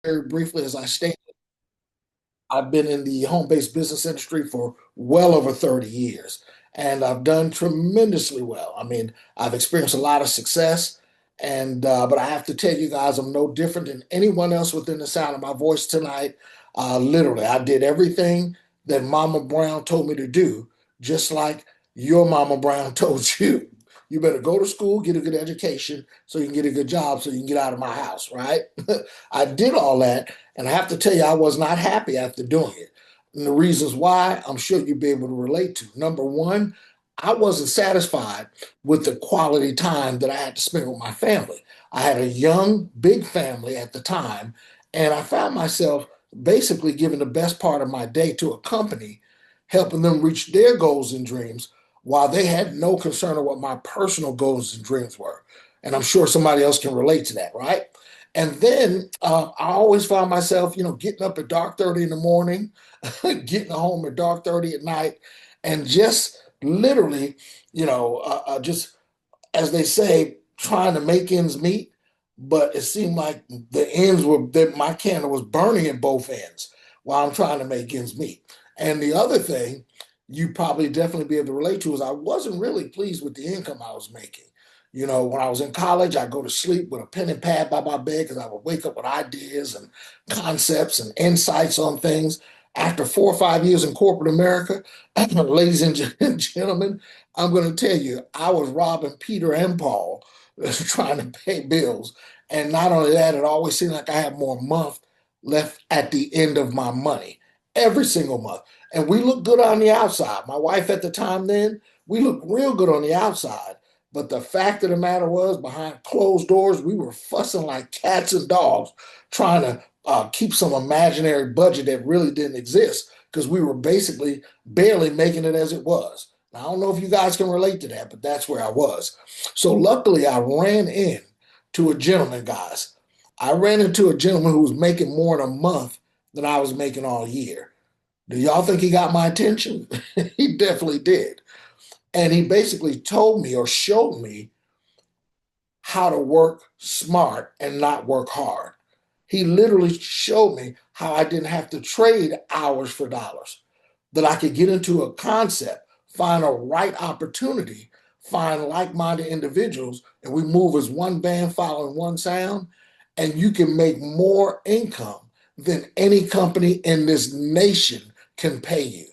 very briefly, as I stated, I've been in the home-based business industry for well over 30 years, and I've done tremendously well. I mean, I've experienced a lot of success, and but I have to tell you guys, I'm no different than anyone else within the sound of my voice tonight. Literally, I did everything that Mama Brown told me to do, just like your Mama Brown told you. You better go to school, get a good education, so you can get a good job, so you can get out of my house, right? I did all that, and I have to tell you, I was not happy after doing it. And the reasons why, I'm sure you'll be able to relate to. Number one, I wasn't satisfied with the quality time that I had to spend with my family. I had a young, big family at the time, and I found myself basically giving the best part of my day to a company, helping them reach their goals and dreams while they had no concern of what my personal goals and dreams were. And I'm sure somebody else can relate to that, right? And then I always found myself, getting up at dark 30 in the morning, getting home at dark 30 at night, and just literally, just as they say, trying to make ends meet. But it seemed like the ends were that my candle was burning at both ends while I'm trying to make ends meet. And the other thing you probably definitely be able to relate to is I wasn't really pleased with the income I was making. When I was in college, I'd go to sleep with a pen and pad by my bed because I would wake up with ideas and concepts and insights on things. After 4 or 5 years in corporate America, ladies and gentlemen, I'm going to tell you, I was robbing Peter and Paul trying to pay bills. And not only that, it always seemed like I had more month left at the end of my money every single month. And we looked good on the outside. My wife at the time then, we looked real good on the outside. But the fact of the matter was, behind closed doors, we were fussing like cats and dogs, trying to keep some imaginary budget that really didn't exist because we were basically barely making it as it was. Now, I don't know if you guys can relate to that, but that's where I was. So luckily, I ran in to a gentleman, guys. I ran into a gentleman who was making more in a month than I was making all year. Do y'all think he got my attention? He definitely did. And he basically told me or showed me how to work smart and not work hard. He literally showed me how I didn't have to trade hours for dollars, that I could get into a concept, find a right opportunity, find like minded individuals, and we move as one band following one sound, and you can make more income than any company in this nation can pay you.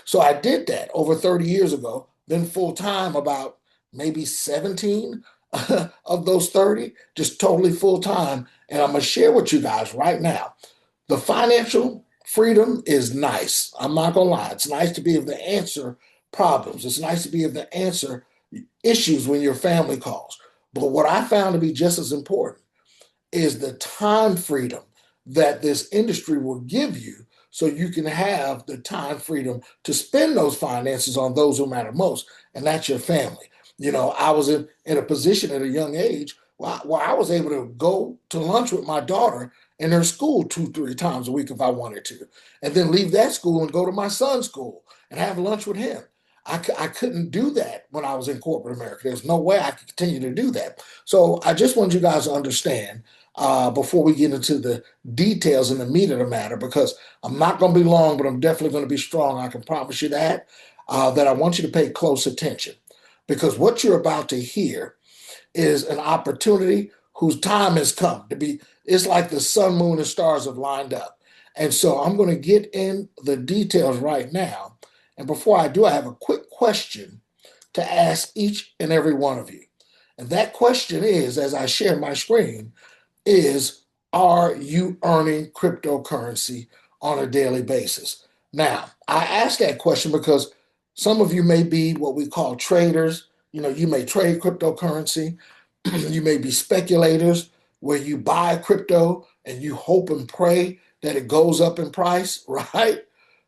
So I did that over 30 years ago, then full time about maybe 17 of those 30, just totally full time. And I'm going to share with you guys right now. The financial freedom is nice. I'm not going to lie. It's nice to be able to answer problems. It's nice to be able to answer issues when your family calls. But what I found to be just as important is the time freedom that this industry will give you so you can have the time freedom to spend those finances on those who matter most, and that's your family. I was in a position at a young age where I was able to go to lunch with my daughter in her school 2, 3 times a week if I wanted to, and then leave that school and go to my son's school and have lunch with him. I couldn't do that when I was in corporate America. There's no way I could continue to do that. So I just want you guys to understand before we get into the details and the meat of the matter, because I'm not going to be long, but I'm definitely going to be strong. I can promise you that. That I want you to pay close attention because what you're about to hear is an opportunity whose time has come to be. It's like the sun, moon, and stars have lined up. And so I'm going to get in the details right now. And before I do, I have a quick question to ask each and every one of you. And that question is, as I share my screen, is are you earning cryptocurrency on a daily basis? Now, I ask that question because some of you may be what we call traders. You may trade cryptocurrency. You may be speculators where you buy crypto and you hope and pray that it goes up in price, right?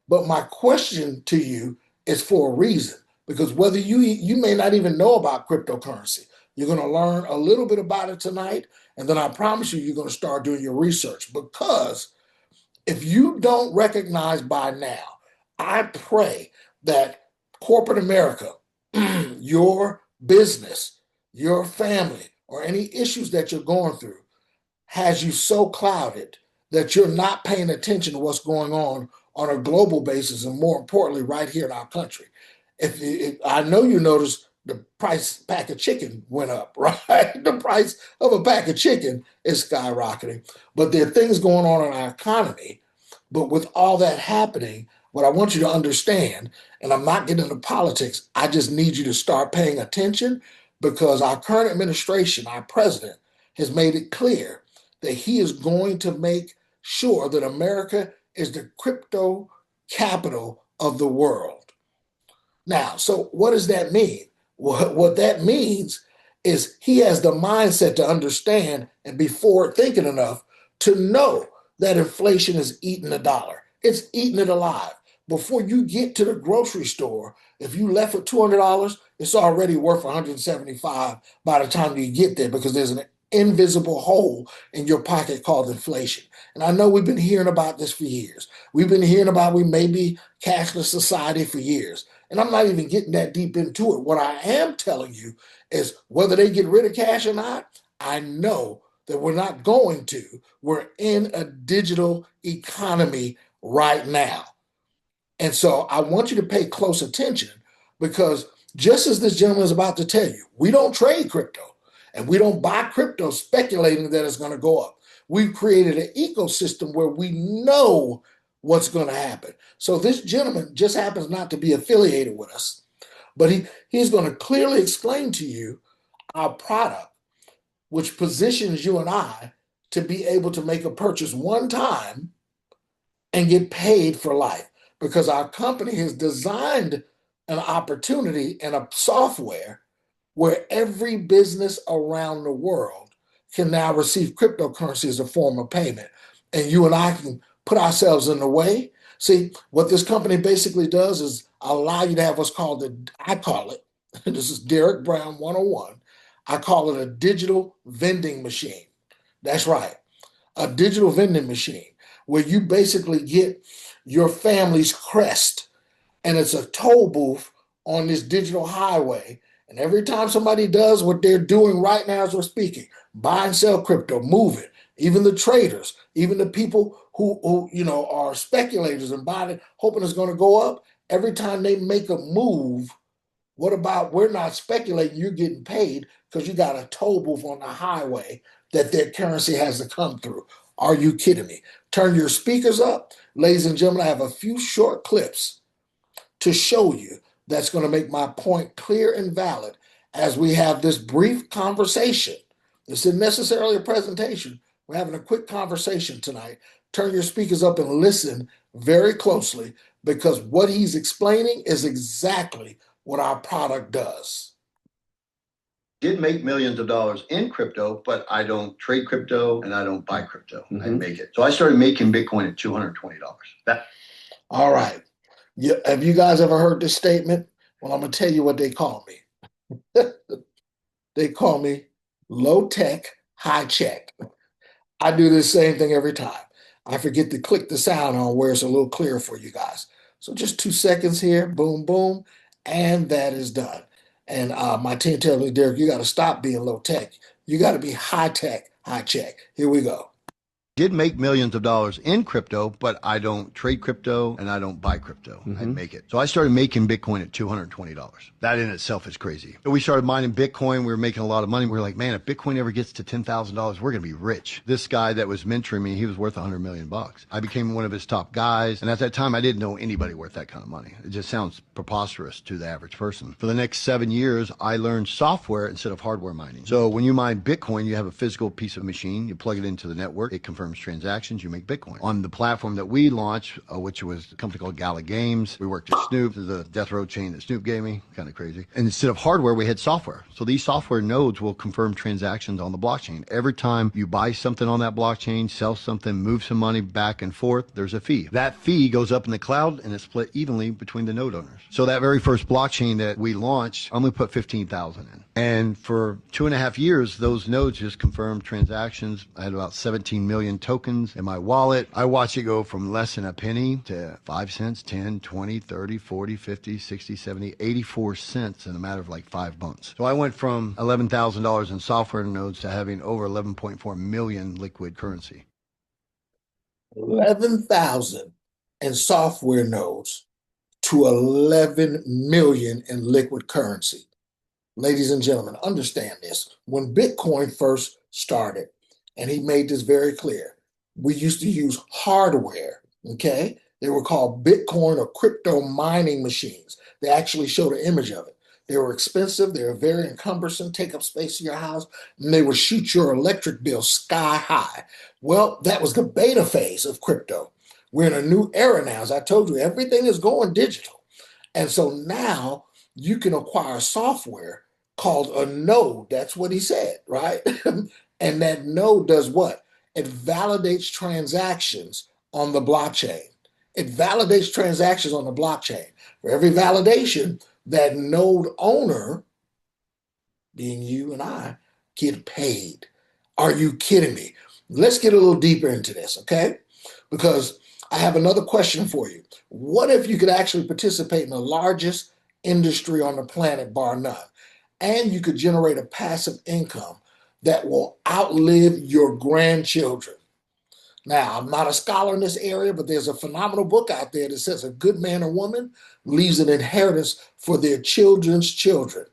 But my question to you is for a reason because whether you may not even know about cryptocurrency, you're going to learn a little bit about it tonight, and then I promise you, you're going to start doing your research because if you don't recognize by now, I pray that corporate America, your business, your family, or any issues that you're going through has you so clouded that you're not paying attention to what's going on a global basis, and more importantly, right here in our country. If I know you noticed the price pack of chicken went up, right? The price of a pack of chicken is skyrocketing, but there are things going on in our economy. But with all that happening, what I want you to understand, and I'm not getting into politics, I just need you to start paying attention because our current administration, our president, has made it clear that he is going to make sure that America is the crypto capital of the world. Now, so what does that mean? What that means is he has the mindset to understand and be forward thinking enough to know that inflation is eating the dollar. It's eating it alive. Before you get to the grocery store, if you left with $200, it's already worth 175 by the time you get there because there's an invisible hole in your pocket called inflation. And I know we've been hearing about this for years. We've been hearing about we may be cashless society for years. And I'm not even getting that deep into it. What I am telling you is whether they get rid of cash or not, I know that we're not going to. We're in a digital economy right now. And so I want you to pay close attention because just as this gentleman is about to tell you, we don't trade crypto and we don't buy crypto speculating that it's going to go up. We've created an ecosystem where we know what's going to happen. So this gentleman just happens not to be affiliated with us, but he's going to clearly explain to you our product, which positions you and I to be able to make a purchase one time and get paid for life because our company has designed an opportunity and a software where every business around the world can now receive cryptocurrency as a form of payment. And you and I can put ourselves in the way. See, what this company basically does is allow you to have what's called I call it, this is Derek Brown 101, I call it a digital vending machine. That's right, a digital vending machine where you basically get your family's crest and it's a toll booth on this digital highway. And every time somebody does what they're doing right now as we're speaking, buy and sell crypto, move it, even the traders, even the people who are speculators and buying it, hoping it's going to go up, every time they make a move, what about we're not speculating, you're getting paid because you got a toll booth on the highway that their currency has to come through. Are you kidding me? Turn your speakers up. Ladies and gentlemen, I have a few short clips to show you that's going to make my point clear and valid as we have this brief conversation. This isn't necessarily a presentation. We're having a quick conversation tonight. Turn your speakers up and listen very closely because what he's explaining is exactly what our product does. Did make millions of dollars in crypto, but I don't trade crypto and I don't buy crypto. I make it. So I started making Bitcoin at $220. All right. Have you guys ever heard this statement? Well, I'm going to tell you what they call me. They call me low tech, high check. I do the same thing every time. I forget to click the sound on where it's a little clearer for you guys. So just 2 seconds here, boom, boom, and that is done. And my team tells me, Derek, you got to stop being low tech. You got to be high tech, high check. Here we go. Did make millions of dollars in crypto, but I don't trade crypto and I don't buy crypto. I make it. So I started making Bitcoin at $220. That in itself is crazy. So we started mining Bitcoin. We were making a lot of money. We were like, man, if Bitcoin ever gets to $10,000, we're going to be rich. This guy that was mentoring me, he was worth $100 million. I became one of his top guys. And at that time, I didn't know anybody worth that kind of money. It just sounds preposterous to the average person. For the next 7 years, I learned software instead of hardware mining. So when you mine Bitcoin, you have a physical piece of machine. You plug it into the network. It confirms transactions, you make Bitcoin. On the platform that we launched, which was a company called Gala Games, we worked with Snoop, the death row chain that Snoop gave me, kind of crazy. And instead of hardware, we had software. So these software nodes will confirm transactions on the blockchain. Every time you buy something on that blockchain, sell something, move some money back and forth, there's a fee. That fee goes up in the cloud and it's split evenly between the node owners. So that very first blockchain that we launched, I only put 15,000 in. And for 2.5 years, those nodes just confirmed transactions. I had about 17 million tokens in my wallet. I watched it go from less than a penny to 5 cents, 10, 20, 30, 40, 50, 60, 70, 84 cents in a matter of like 5 months. So I went from $11,000 in software nodes to having over 11.4 million liquid currency. 11,000 in software nodes to 11 million in liquid currency. Ladies and gentlemen, understand this. When Bitcoin first started, and he made this very clear, we used to use hardware, okay? They were called Bitcoin or crypto mining machines. They actually showed an image of it. They were expensive, they were very encumbersome, take up space in your house, and they would shoot your electric bill sky high. Well, that was the beta phase of crypto. We're in a new era now. As I told you, everything is going digital. And so now you can acquire software called a node. That's what he said, right? And that node does what? It validates transactions on the blockchain. It validates transactions on the blockchain. For every validation, that node owner, being you and I, get paid. Are you kidding me? Let's get a little deeper into this, okay? Because I have another question for you. What if you could actually participate in the largest industry on the planet, bar none, and you could generate a passive income that will outlive your grandchildren? Now, I'm not a scholar in this area, but there's a phenomenal book out there that says a good man or woman leaves an inheritance for their children's children.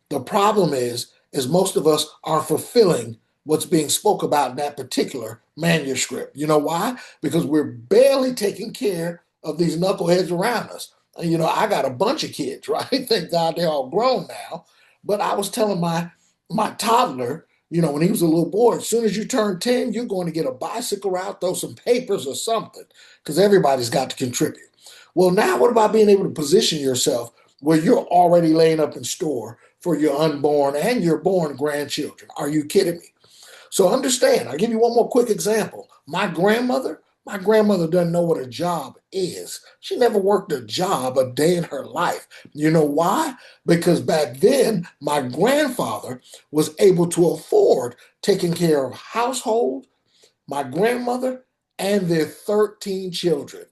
The problem is most of us are fulfilling what's being spoke about in that particular manuscript. You know why? Because we're barely taking care of these knuckleheads around us. And, I got a bunch of kids, right? Thank God they're all grown now. But I was telling my toddler, when he was a little boy, as soon as you turn 10, you're going to get a bicycle out, throw some papers or something, because everybody's got to contribute. Well, now what about being able to position yourself where you're already laying up in store for your unborn and your born grandchildren? Are you kidding me? So understand, I'll give you one more quick example. My grandmother doesn't know what a job is. She never worked a job a day in her life. You know why? Because back then, my grandfather was able to afford taking care of household, my grandmother, and their 13 children,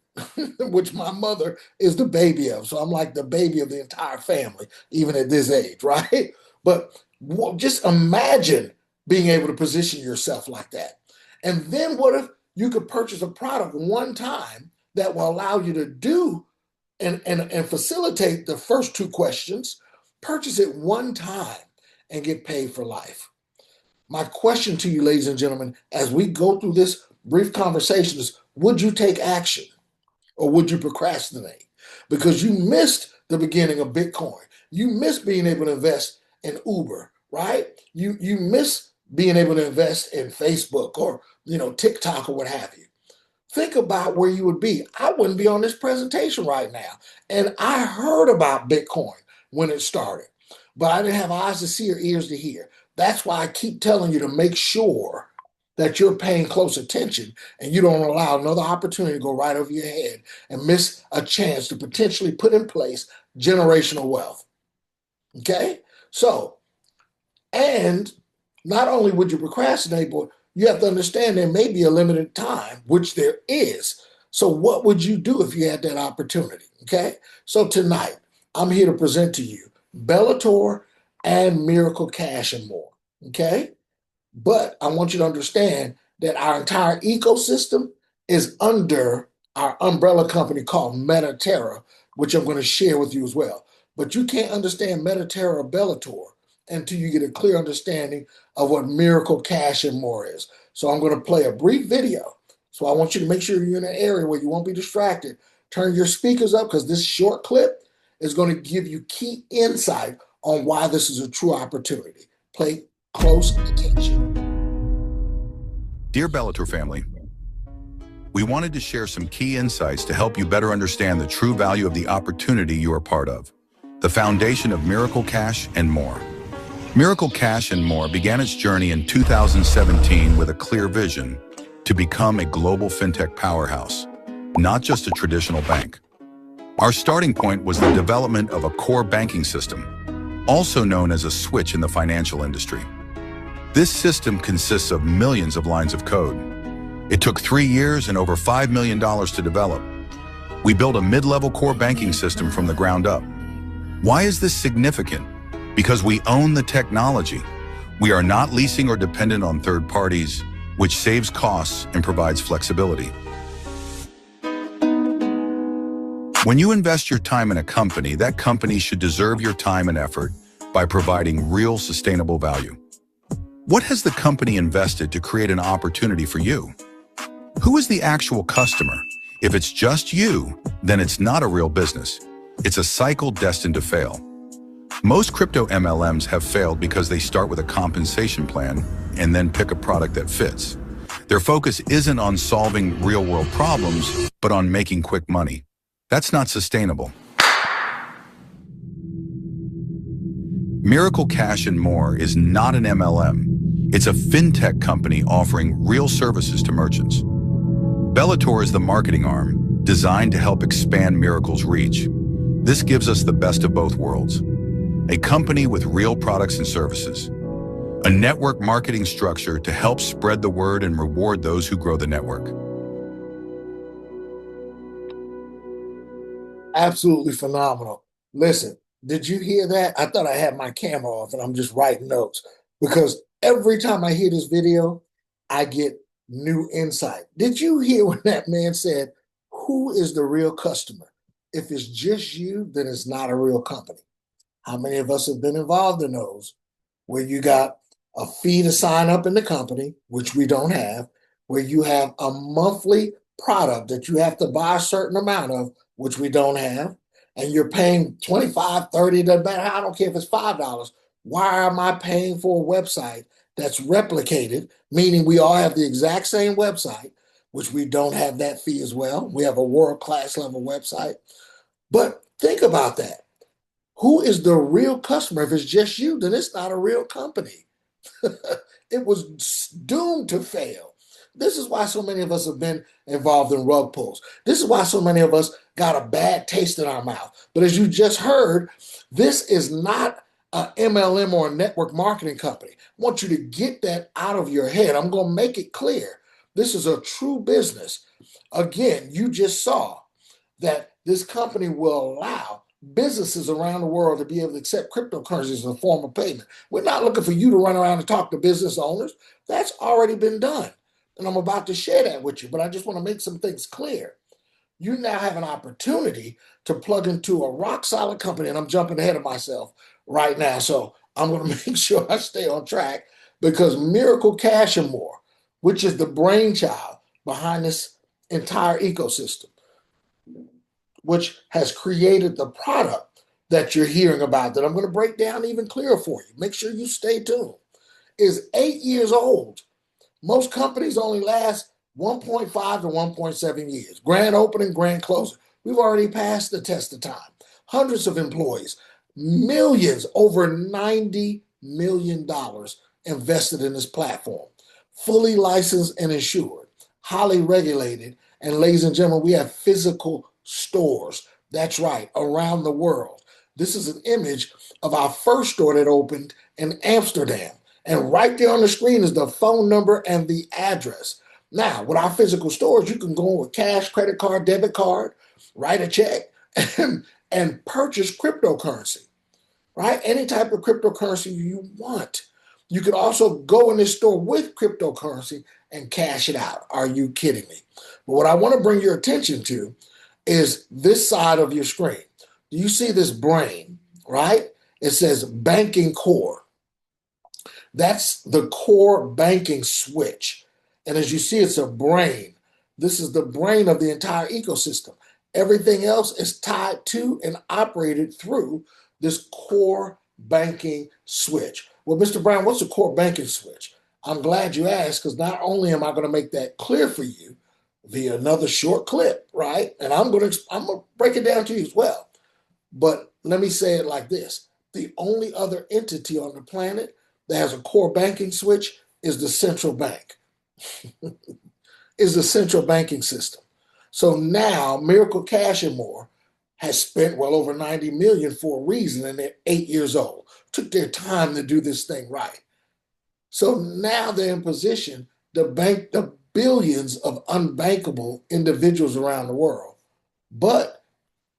which my mother is the baby of. So I'm like the baby of the entire family, even at this age, right? But just imagine being able to position yourself like that. And then what if you could purchase a product one time that will allow you to do and facilitate the first two questions, purchase it one time and get paid for life? My question to you, ladies and gentlemen, as we go through this brief conversation is, would you take action or would you procrastinate? Because you missed the beginning of Bitcoin. You missed being able to invest in Uber, right? You miss being able to invest in Facebook or TikTok or what have you. Think about where you would be. I wouldn't be on this presentation right now. And I heard about Bitcoin when it started, but I didn't have eyes to see or ears to hear. That's why I keep telling you to make sure that you're paying close attention and you don't allow another opportunity to go right over your head and miss a chance to potentially put in place generational wealth. Okay? So, and not only would you procrastinate, but you have to understand there may be a limited time, which there is. So what would you do if you had that opportunity? Okay? So tonight, I'm here to present to you Bellator and Miracle Cash and more. Okay? But I want you to understand that our entire ecosystem is under our umbrella company called Metaterra, which I'm going to share with you as well. But you can't understand Metaterra or Bellator until you get a clear understanding of what Miracle Cash and more is. So I'm going to play a brief video. So I want you to make sure you're in an area where you won't be distracted. Turn your speakers up because this short clip is going to give you key insight on why this is a true opportunity. Play close attention. Dear Bellator family, we wanted to share some key insights to help you better understand the true value of the opportunity you are part of, the foundation of Miracle Cash and more. Miracle Cash and more began its journey in 2017 with a clear vision to become a global fintech powerhouse, not just a traditional bank. Our starting point was the development of a core banking system, also known as a switch in the financial industry. This system consists of millions of lines of code. It took 3 years and over $5 million to develop. We built a mid-level core banking system from the ground up. Why is this significant? Because we own the technology. We are not leasing or dependent on third parties, which saves costs and provides flexibility. When you invest your time in a company, that company should deserve your time and effort by providing real sustainable value. What has the company invested to create an opportunity for you? Who is the actual customer? If it's just you, then it's not a real business. It's a cycle destined to fail. Most crypto MLMs have failed because they start with a compensation plan and then pick a product that fits. Their focus isn't on solving real-world problems, but on making quick money. That's not sustainable. Miracle Cash and More is not an MLM. It's a fintech company offering real services to merchants. Bellator is the marketing arm, designed to help expand Miracle's reach. This gives us the best of both worlds. A company with real products and services. A network marketing structure to help spread the word and reward those who grow the network. Absolutely phenomenal. Listen, did you hear that? I thought I had my camera off and I'm just writing notes because every time I hear this video, I get new insight. Did you hear when that man said, who is the real customer? If it's just you, then it's not a real company. How many of us have been involved in those where you got a fee to sign up in the company, which we don't have, where you have a monthly product that you have to buy a certain amount of, which we don't have, and you're paying 25, 30, doesn't matter. I don't care if it's $5. Why am I paying for a website that's replicated, meaning we all have the exact same website, which we don't have that fee as well. We have a world-class level website. But think about that. Who is the real customer? If it's just you, then it's not a real company. It was doomed to fail. This is why so many of us have been involved in rug pulls. This is why so many of us got a bad taste in our mouth. But as you just heard, this is not an MLM or a network marketing company. I want you to get that out of your head. I'm going to make it clear. This is a true business. Again, you just saw that this company will allow businesses around the world to be able to accept cryptocurrencies as a form of payment. We're not looking for you to run around and talk to business owners. That's already been done. And I'm about to share that with you, but I just want to make some things clear. You now have an opportunity to plug into a rock solid company, and I'm jumping ahead of myself right now. So I'm going to make sure I stay on track because Miracle Cash and More, which is the brainchild behind this entire ecosystem, which has created the product that you're hearing about that I'm going to break down even clearer for you. Make sure you stay tuned. Is 8 years old. Most companies only last 1.5 to 1.7 years. Grand opening, grand closing. We've already passed the test of time. Hundreds of employees, millions, over $90 million invested in this platform. Fully licensed and insured, highly regulated. And ladies and gentlemen, we have physical stores. That's right, around the world. This is an image of our first store that opened in Amsterdam. And right there on the screen is the phone number and the address. Now, with our physical stores, you can go with cash, credit card, debit card, write a check, and purchase cryptocurrency, right? Any type of cryptocurrency you want. You could also go in this store with cryptocurrency and cash it out. Are you kidding me? But what I want to bring your attention to is this side of your screen. Do you see this brain, right? It says banking core. That's the core banking switch. And as you see, it's a brain. This is the brain of the entire ecosystem. Everything else is tied to and operated through this core banking switch. Well, Mr. Brown, what's a core banking switch? I'm glad you asked because not only am I going to make that clear for you via another short clip, right? And I'm going to break it down to you as well. But let me say it like this. The only other entity on the planet that has a core banking switch is the central bank, is the central banking system. So now Miracle Cash and More has spent well over 90 million for a reason, and they're 8 years old. Took their time to do this thing right. So now they're in position to bank the billions of unbankable individuals around the world. But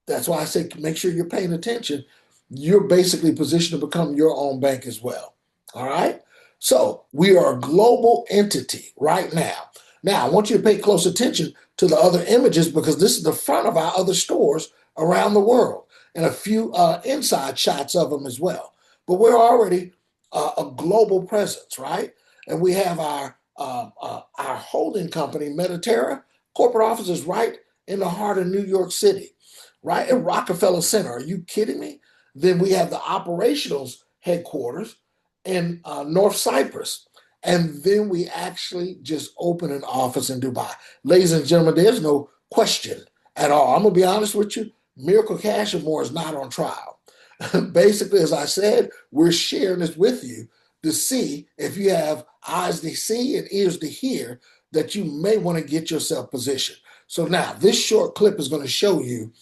that's why I say make sure you're paying attention. You're basically positioned to become your own bank as well. All right? So we are a global entity right now. Now, I want you to pay close attention to the other images because this is the front of our other stores around the world and a few inside shots of them as well. But we're already a global presence, right? And we have our holding company, Mediterra, corporate offices right in the heart of New York City, right at Rockefeller Center. Are you kidding me? Then we have the operationals headquarters in North Cyprus. And then we actually just open an office in Dubai. Ladies and gentlemen, there's no question at all. I'm going to be honest with you. Miracle Cash and More is not on trial. Basically, as I said, we're sharing this with you to see if you have eyes to see and ears to hear that you may want to get yourself positioned. So now this short clip is going to show you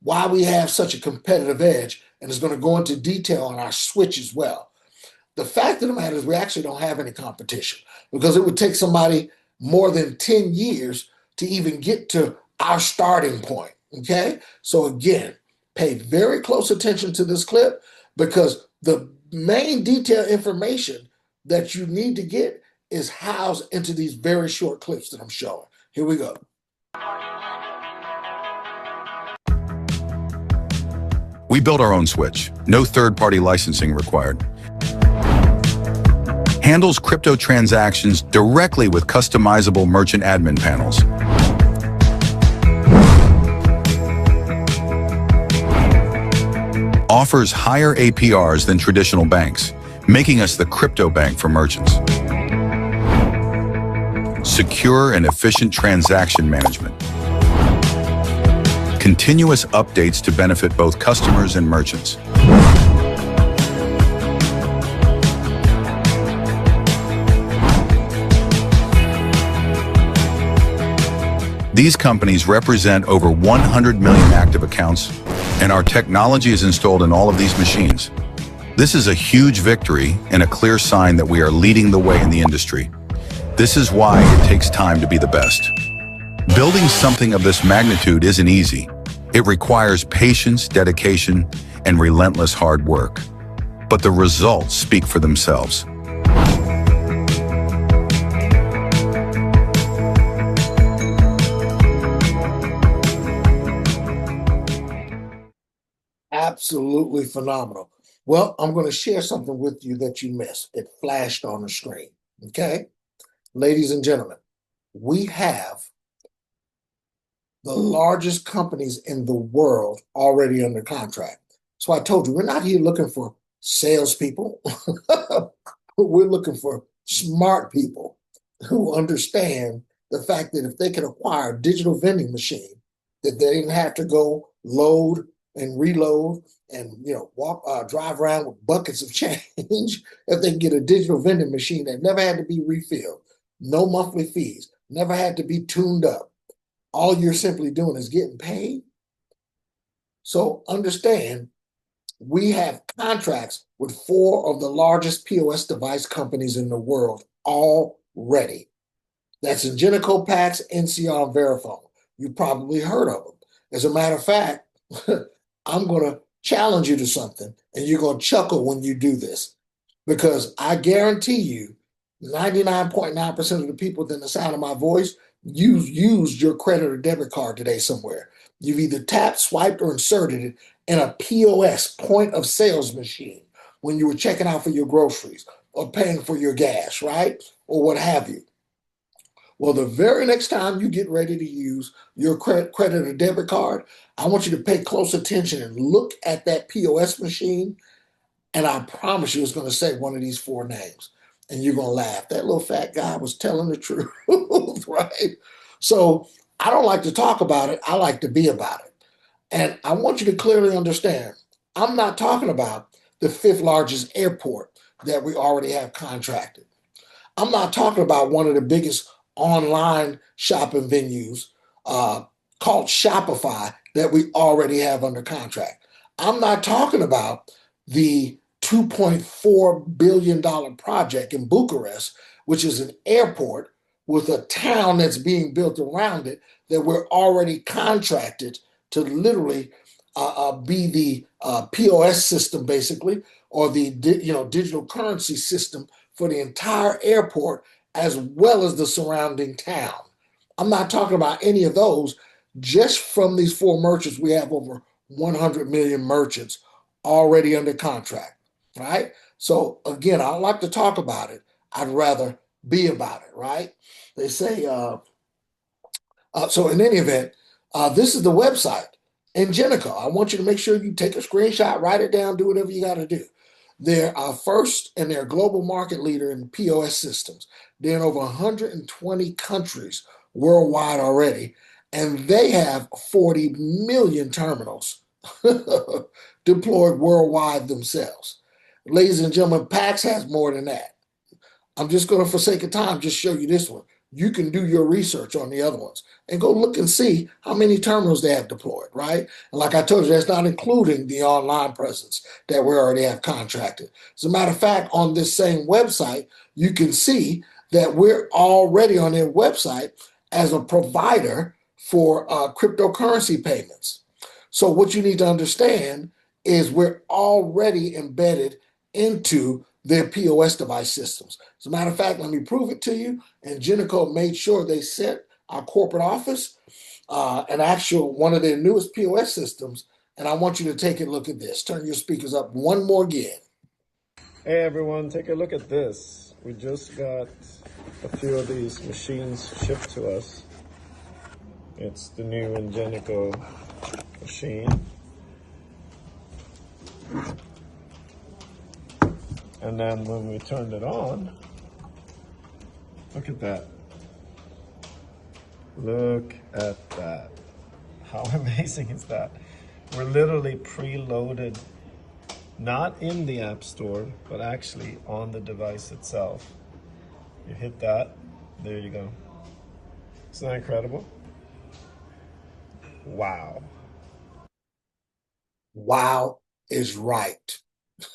why we have such a competitive edge, and it's going to go into detail on our switch as well. The fact of the matter is we actually don't have any competition because it would take somebody more than 10 years to even get to our starting point, okay? So again, pay very close attention to this clip because the main detailed information that you need to get is housed into these very short clips that I'm showing. Here we go. We built our own switch, no third-party licensing required. Handles crypto transactions directly with customizable merchant admin panels. Offers higher APRs than traditional banks, making us the crypto bank for merchants. Secure and efficient transaction management. Continuous updates to benefit both customers and merchants. These companies represent over 100 million active accounts, and our technology is installed in all of these machines. This is a huge victory and a clear sign that we are leading the way in the industry. This is why it takes time to be the best. Building something of this magnitude isn't easy. It requires patience, dedication, and relentless hard work. But the results speak for themselves. Absolutely phenomenal. Well, I'm going to share something with you that you missed. It flashed on the screen. Okay. Ladies and gentlemen, we have the largest companies in the world already under contract. So I told you, we're not here looking for salespeople. We're looking for smart people who understand the fact that if they can acquire a digital vending machine, that they didn't have to go load and reload and drive around with buckets of change. If they can get a digital vending machine that never had to be refilled, no monthly fees, never had to be tuned up, all you're simply doing is getting paid. So understand, we have contracts with 4 of the largest POS device companies in the world already. That's Ingenico, Pax, NCR, and Verifone. You probably heard of them. As a matter of fact, I'm going to challenge you to something, and you're going to chuckle when you do this, because I guarantee you 99.9% of the people within the sound of my voice used your credit or debit card today somewhere. You've either tapped, swiped, or inserted it in a POS, point of sales machine, when you were checking out for your groceries or paying for your gas, right? Or what have you. Well, the very next time you get ready to use your credit or debit card, I want you to pay close attention and look at that POS machine, and I promise you it's going to say one of these 4 names, and you're going to laugh. That little fat guy was telling the truth, right? So I don't like to talk about it. I like to be about it. And I want you to clearly understand, I'm not talking about the 5th largest airport that we already have contracted. I'm not talking about one of the biggest online shopping venues called Shopify that we already have under contract. I'm not talking about the $2.4 billion project in Bucharest, which is an airport with a town that's being built around it that we're already contracted to literally be the POS system, basically, or the digital currency system for the entire airport as well as the surrounding town. I'm not talking about any of those. Just from these 4 merchants, we have over 100 million merchants already under contract, right? So again, I don't like to talk about it. I'd rather be about it, right? They say, so in any event, this is the website, Ingenico. I want you to make sure you take a screenshot, write it down, do whatever you got to do. They're our first and they're a global market leader in POS systems. They're in over 120 countries worldwide already, and they have 40 million terminals deployed worldwide themselves. Ladies and gentlemen, PAX has more than that. I'm just going to, for sake of time, just show you this one. You can do your research on the other ones and go look and see how many terminals they have deployed, right? And like I told you, that's not including the online presence that we already have contracted. As a matter of fact, on this same website, you can see that we're already on their website as a provider for cryptocurrency payments. So what you need to understand is we're already embedded into their POS device systems. As a matter of fact, let me prove it to you. And Ingenico made sure they sent our corporate office an actual one of their newest POS systems. And I want you to take a look at this. Turn your speakers up one more again. Hey everyone, take a look at this. We just got a few of these machines shipped to us. It's the new Ingenico machine. And then when we turned it on, look at that. Look at that. How amazing is that? We're literally preloaded, not in the App Store, but actually on the device itself. You hit that, there you go. Isn't that incredible? Wow. Wow is right.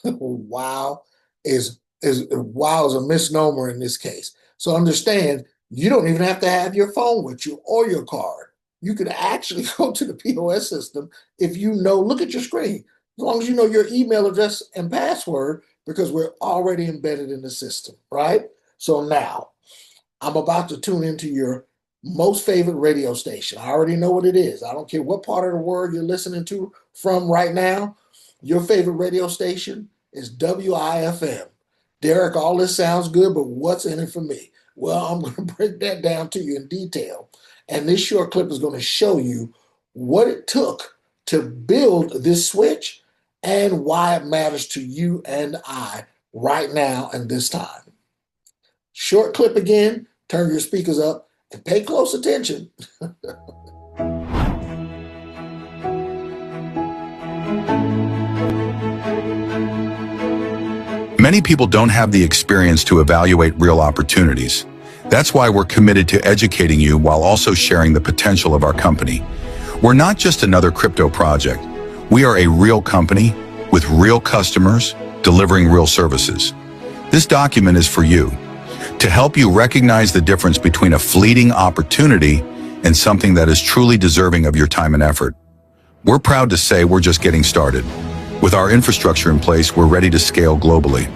Wow is a misnomer in this case. So understand, you don't even have to have your phone with you or your card. You could actually go to the POS system if you know, look at your screen, as long as you know your email address and password, because we're already embedded in the system, right? So now I'm about to tune into your most favorite radio station. I already know what it is. I don't care what part of the world you're listening to from right now. Your favorite radio station is WIFM. Derek, all this sounds good, but what's in it for me? Well, I'm going to break that down to you in detail. And this short clip is going to show you what it took to build this switch and why it matters to you and I right now and this time. Short clip again, turn your speakers up and pay close attention. Many people don't have the experience to evaluate real opportunities. That's why we're committed to educating you while also sharing the potential of our company. We're not just another crypto project. We are a real company with real customers delivering real services. This document is for you, to help you recognize the difference between a fleeting opportunity and something that is truly deserving of your time and effort. We're proud to say we're just getting started. With our infrastructure in place, we're ready to scale globally.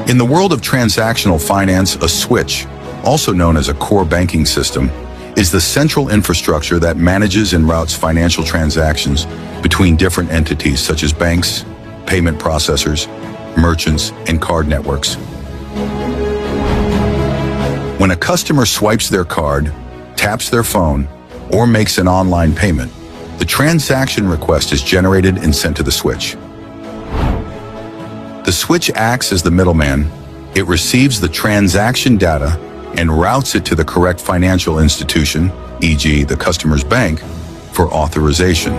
In the world of transactional finance, a switch, also known as a core banking system, is the central infrastructure that manages and routes financial transactions between different entities such as banks, payment processors, merchants, and card networks. When a customer swipes their card, taps their phone, or makes an online payment, the transaction request is generated and sent to the switch. The switch acts as the middleman. It receives the transaction data and routes it to the correct financial institution, e.g. the customer's bank, for authorization.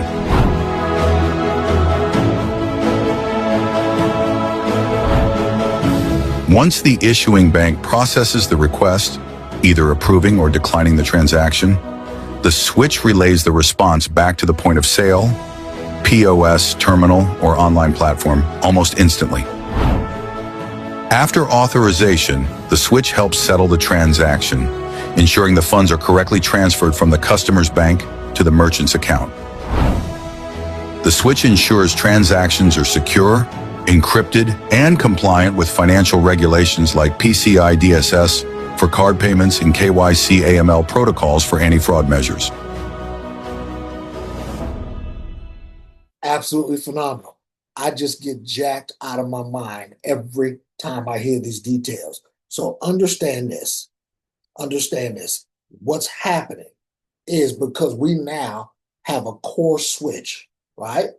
Once the issuing bank processes the request, either approving or declining the transaction, the switch relays the response back to the point of sale, POS, terminal, or online platform almost instantly. After authorization, the switch helps settle the transaction, ensuring the funds are correctly transferred from the customer's bank to the merchant's account. The switch ensures transactions are secure, encrypted, and compliant with financial regulations like PCI DSS for card payments and KYC AML protocols for anti-fraud measures. absolutely phenomenal. I just get jacked out of my mind every time I hear these details. So understand this. Understand this. What's happening is because we now have a core switch, right?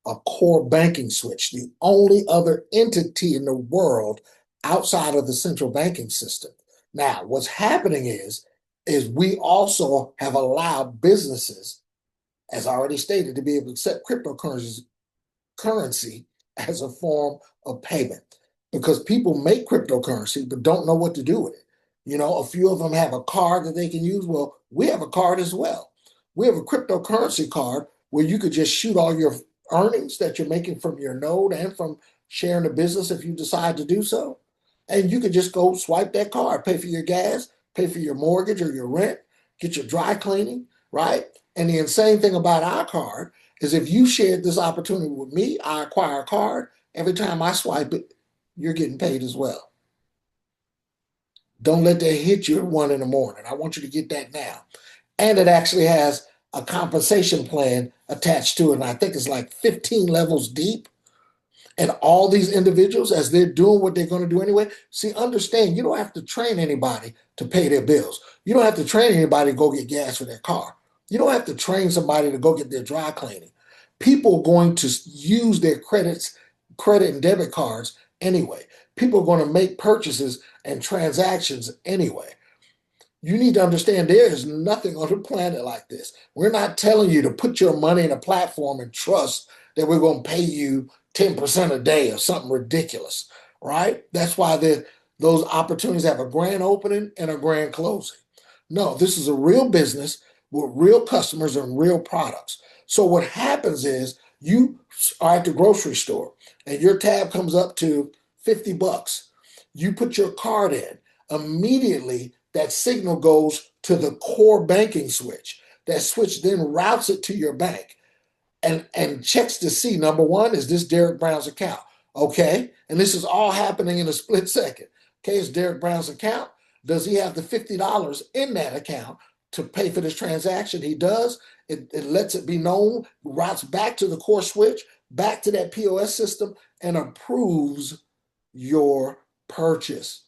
A core banking switch, the only other entity in the world outside of the central banking system. Now, what's happening is we also have allowed businesses, as I already stated, to be able to accept cryptocurrencies currency as a form of payment because people make cryptocurrency but don't know what to do with it. You know, a few of them have a card that they can use. Well, we have a card as well. We have a cryptocurrency card where you could just shoot all your earnings that you're making from your node and from sharing the business if you decide to do so. And you could just go swipe that card, pay for your gas, pay for your mortgage or your rent, get your dry cleaning, right? And the insane thing about our card is if you shared this opportunity with me, I acquire a card. Every time I swipe it, you're getting paid as well. Don't let that hit you at 1 in the morning. I want you to get that now. And it actually has a compensation plan attached to it. And I think it's like 15 levels deep. And all these individuals, as they're doing what they're going to do anyway, see, understand you don't have to train anybody to pay their bills. You don't have to train anybody to go get gas for their car. You don't have to train somebody to go get their dry cleaning. People are going to use their credit and debit cards anyway. People are going to make purchases and transactions anyway. You need to understand there is nothing on the planet like this. We're not telling you to put your money in a platform and trust that we're going to pay you 10% a day or something ridiculous, right? That's why those opportunities have a grand opening and a grand closing. No, this is a real business with real customers and real products. So what happens is you are at the grocery store and your tab comes up to 50 bucks. You put your card in. Immediately, that signal goes to the core banking switch. That switch then routes it to your bank and checks to see, number one, is this Derek Brown's account? Okay. And this is all happening in a split second. Okay, it's Derek Brown's account. Does he have the $50 in that account to pay for this transaction? He does. It lets it be known, routes back to the core switch, back to that POS system, and approves your purchase.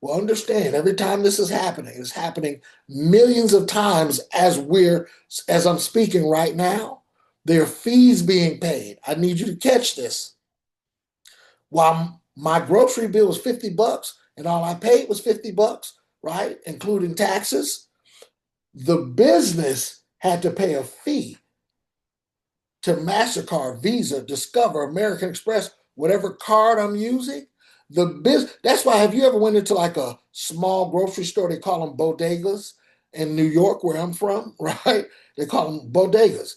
Well, understand every time this is happening, it's happening millions of times as I'm speaking right now. There are fees being paid. I need you to catch this. While my grocery bill was 50 bucks and all I paid was 50 bucks, right? Including taxes, the business had to pay a fee to MasterCard, Visa, Discover, American Express, whatever card I'm using. That's why, have you ever went into like a small grocery store? They call them bodegas in New York, where I'm from, right? They call them bodegas.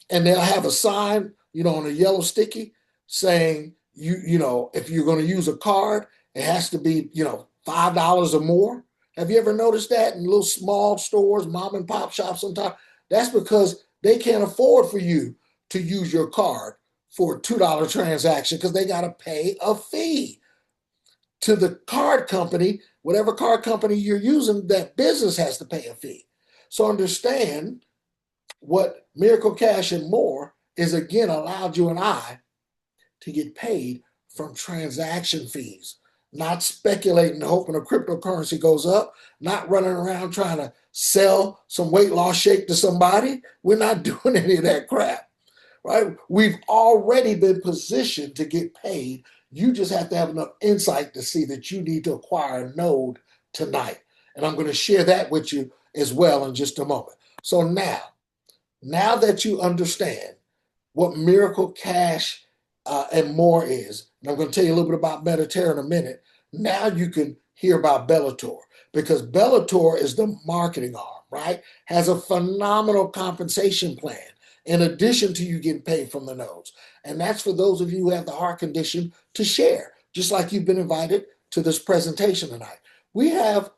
And they'll have a sign, on a yellow sticky saying, if you're going to use a card, it has to be, $5 or more. Have you ever noticed that in little small stores, mom and pop shops sometimes? That's because they can't afford for you to use your card for a $2 transaction because they got to pay a fee to the card company. Whatever card company you're using, that business has to pay a fee. So understand what Miracle Cash and More is, again, allowed you and I to get paid from transaction fees, not speculating, hoping a cryptocurrency goes up, not running around trying to sell some weight loss shake to somebody. We're not doing any of that crap, right? We've already been positioned to get paid. You just have to have enough insight to see that you need to acquire a node tonight. And I'm going to share that with you as well in just a moment. So now that you understand what Miracle Cash and More is, and I'm going to tell you a little bit about Mediterra in a minute, now you can hear about Bellator, because Bellator is the marketing arm, right? Has a phenomenal compensation plan in addition to you getting paid from the nodes. And that's for those of you who have the heart condition to share, just like you've been invited to this presentation tonight. We have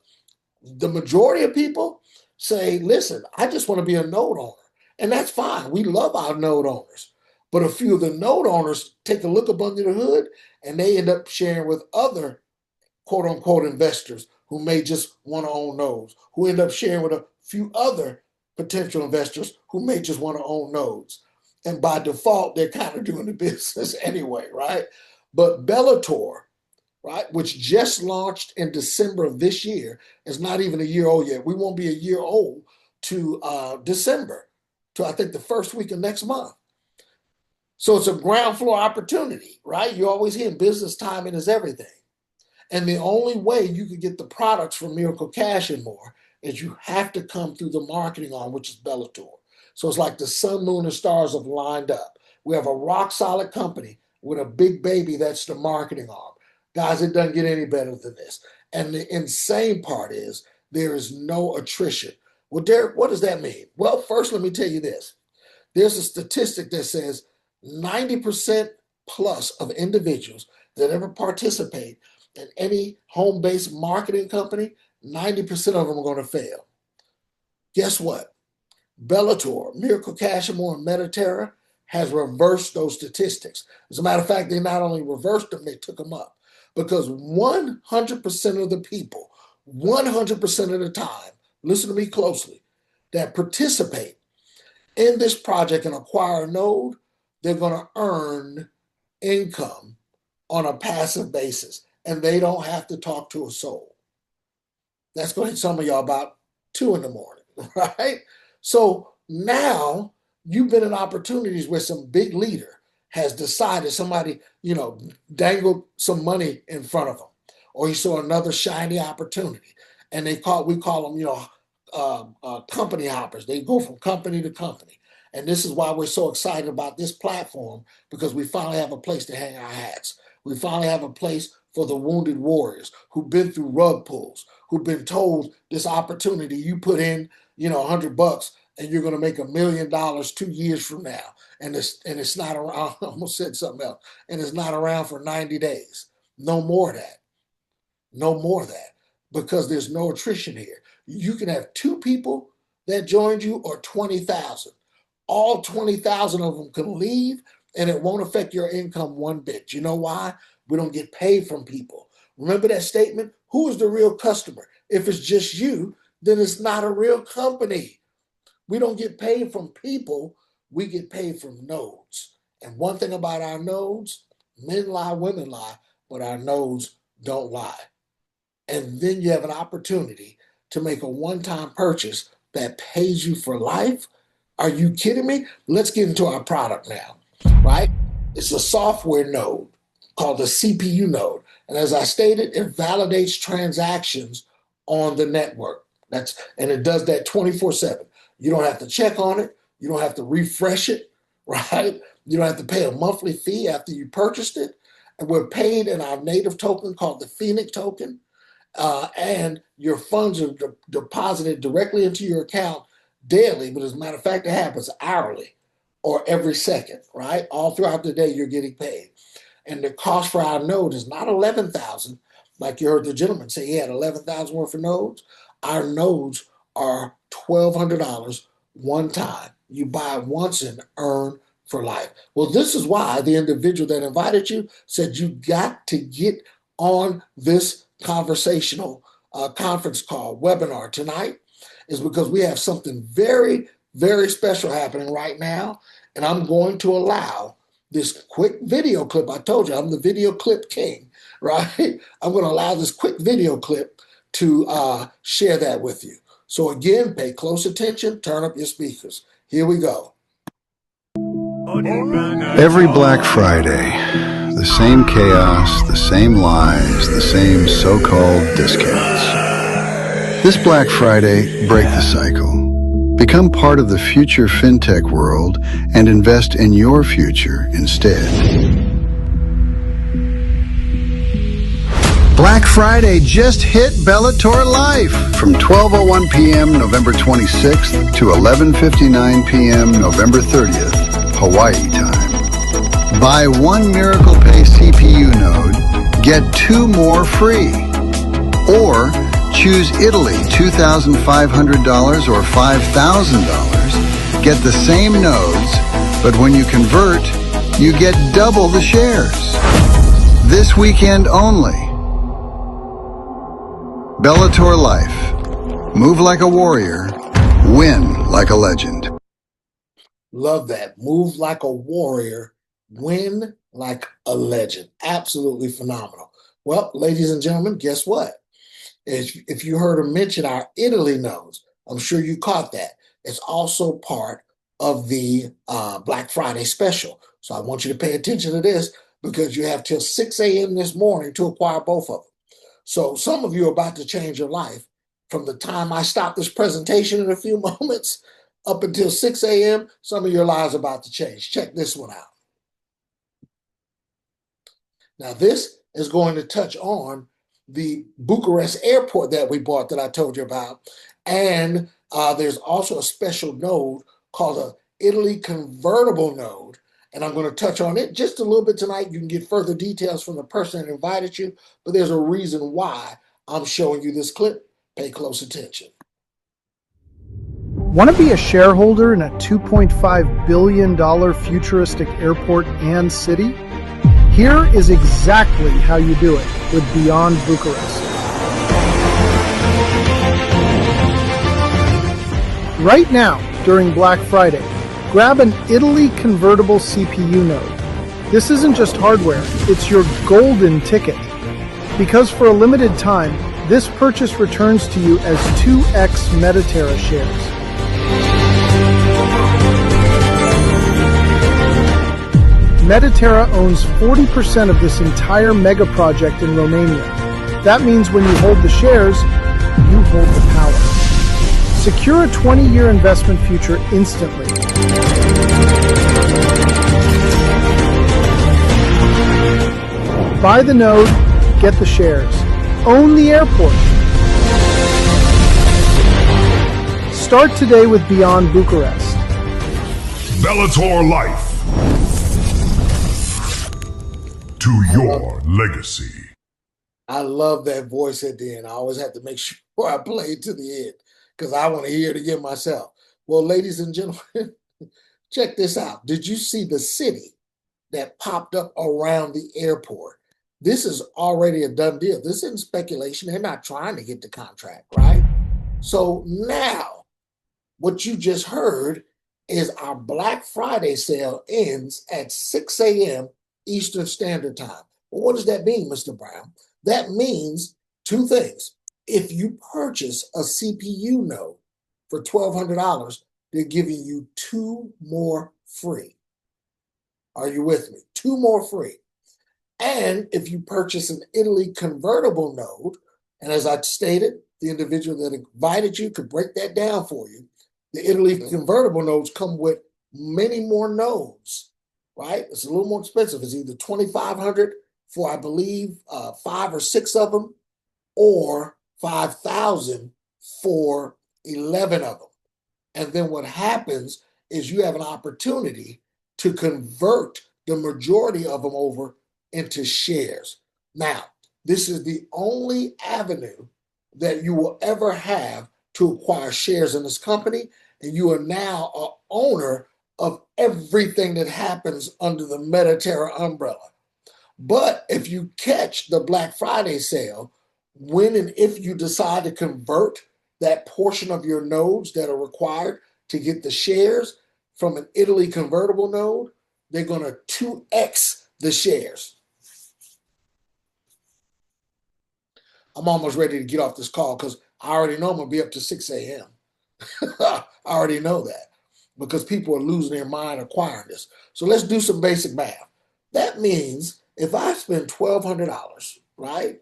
the majority of people say, listen, I just want to be a node owner. And that's fine. We love our node owners. But a few of the node owners take a look up under the hood and they end up sharing with other quote unquote investors who may just want to own nodes, who end up sharing with a few other potential investors who may just want to own nodes. And by default, they're kind of doing the business anyway, right? But Bellator, right, which just launched in December of this year, is not even a year old yet. We won't be a year old to December, to I think the first week of next month. So it's a ground floor opportunity, right? You always hear business timing is everything. And the only way you could get the products from Miracle Cash and more is you have to come through the marketing arm, which is Bellator. So it's like the sun, moon, and stars have lined up. We have a rock solid company with a big baby that's the marketing arm. Guys, it doesn't get any better than this. And the insane part is there is no attrition. Well, Derek, what does that mean? Well, first, let me tell you this. There's a statistic that says 90% plus of individuals that ever participate in any home-based marketing company, 90% of them are going to fail. Guess what? Bellator, Miracle Cash and more, and Mediterra has reversed those statistics. As a matter of fact, they not only reversed them, they took them up. Because 100% of the people, 100% of the time, listen to me closely, that participate in this project and acquire a node, they're going to earn income on a passive basis, and they don't have to talk to a soul. That's going to hit some of y'all about 2 in the morning, right? So now you've been in opportunities where some big leader has decided, somebody, dangled some money in front of them, or he saw another shiny opportunity, and we call them, company hoppers. They go from company to company. And this is why we're so excited about this platform, because we finally have a place to hang our hats. We finally have a place for the wounded warriors who've been through rug pulls, who've been told this opportunity, you put in, $100 and you're going to make $1 million 2 years from now. And it's not around, I almost said something else, and it's not around for 90 days. No more of that. No more of that, because there's no attrition here. You can have 2 people that joined you or 20,000. All 20,000 of them can leave, and it won't affect your income one bit. You know why? We don't get paid from people. Remember that statement? Who is the real customer? If it's just you, then it's not a real company. We don't get paid from people. We get paid from nodes. And one thing about our nodes, men lie, women lie, but our nodes don't lie. And then you have an opportunity to make a one-time purchase that pays you for life. Are you kidding me? Let's get into our product now, right? It's a software node called the CPU node. And as I stated, it validates transactions on the network. And it does that 24/7. You don't have to check on it. You don't have to refresh it, right? You don't have to pay a monthly fee after you purchased it. And we're paid in our native token called the Phoenic token. And your funds are deposited directly into your account daily, but as a matter of fact, it happens hourly or every second, right? All throughout the day, you're getting paid. And the cost for our node is not 11,000, like you heard the gentleman say he had 11,000 worth of nodes. Our nodes are $1,200 one time. You buy once and earn for life. Well, this is why the individual that invited you said you got to get on this conversational conference call webinar tonight, is because we have something very, very special happening right now. And I'm going to allow this quick video clip. I told you I'm the video clip king, right? I'm going to allow this quick video clip to share that with you. So again, pay close attention, turn up your speakers. Here we go. Every Black Friday, the same chaos, the same lies, the same so-called discounts. This Black Friday, break the cycle. Become part of the future fintech world and invest in your future instead. Black Friday just hit Bellator Life from 12:01 p.m. November 26th to 11:59 p.m. November 30th, Hawaii time. Buy one Miracle Pay CPU node, get 2 more free. Or choose Italy, $2,500 or $5,000. Get the same nodes, but when you convert, you get double the shares. This weekend only. Bellator Life. Move like a warrior, win like a legend. Love that. Move like a warrior, win like a legend. Absolutely phenomenal. Well, ladies and gentlemen, guess what? If you heard him mention our Italy nodes, I'm sure you caught that. It's also part of the Black Friday special. So I want you to pay attention to this because you have till 6 a.m. this morning to acquire both of them. So some of you are about to change your life from the time I stop this presentation in a few moments up until 6 a.m. Some of your lives are about to change. Check this one out. Now, this is going to touch on the Bucharest airport that we bought that I told you about. And there's also a special node called a Italy convertible node. And I'm going to touch on it just a little bit tonight. You can get further details from the person that invited you, but there's a reason why I'm showing you this clip. Pay close attention. Want to be a shareholder in a $2.5 billion futuristic airport and city? Here is exactly how you do it with Beyond Bucharest. Right now, during Black Friday, grab an Italy convertible CPU node. This isn't just hardware, it's your golden ticket. Because for a limited time, this purchase returns to you as 2x Mediterra shares. Mediterra owns 40% of this entire mega project in Romania. That means when you hold the shares, you hold the power. Secure a 20-year investment future instantly. Buy the node, get the shares. Own the airport. Start today with Beyond Bucharest. Bellator Life. To your legacy. I love that voice at the end. I always have to make sure I play it to the end because I want to hear it again myself. Well, ladies and gentlemen, check this out. Did you see the city that popped up around the airport? This is already a done deal. This isn't speculation. They're not trying to get the contract, right? So now what you just heard is our Black Friday sale ends at 6 a.m. Eastern Standard Time. Well, what does that mean, Mr. Brown? That means two things. If you purchase a CPU node for $1,200, they're giving you two more free. Are you with me? Two more free. And if you purchase an Italy convertible node, and as I stated, the individual that invited you could break that down for you. The Italy convertible nodes come with many more nodes, right? It's a little more expensive. It's either $2,500 for, I believe, 5 or 6 of them, or $5,000 for 11 of them. And then what happens is you have an opportunity to convert the majority of them over into shares. Now, this is the only avenue that you will ever have to acquire shares in this company, and you are now an owner of everything that happens under the Mediterra umbrella. But if you catch the Black Friday sale, when and if you decide to convert that portion of your nodes that are required to get the shares from an Italy convertible node, they're going to 2x the shares. I'm almost ready to get off this call because I already know I'm going to be up to 6 a.m. I already know that because people are losing their mind acquiring this. So let's do some basic math. That means if I spend $1,200, right,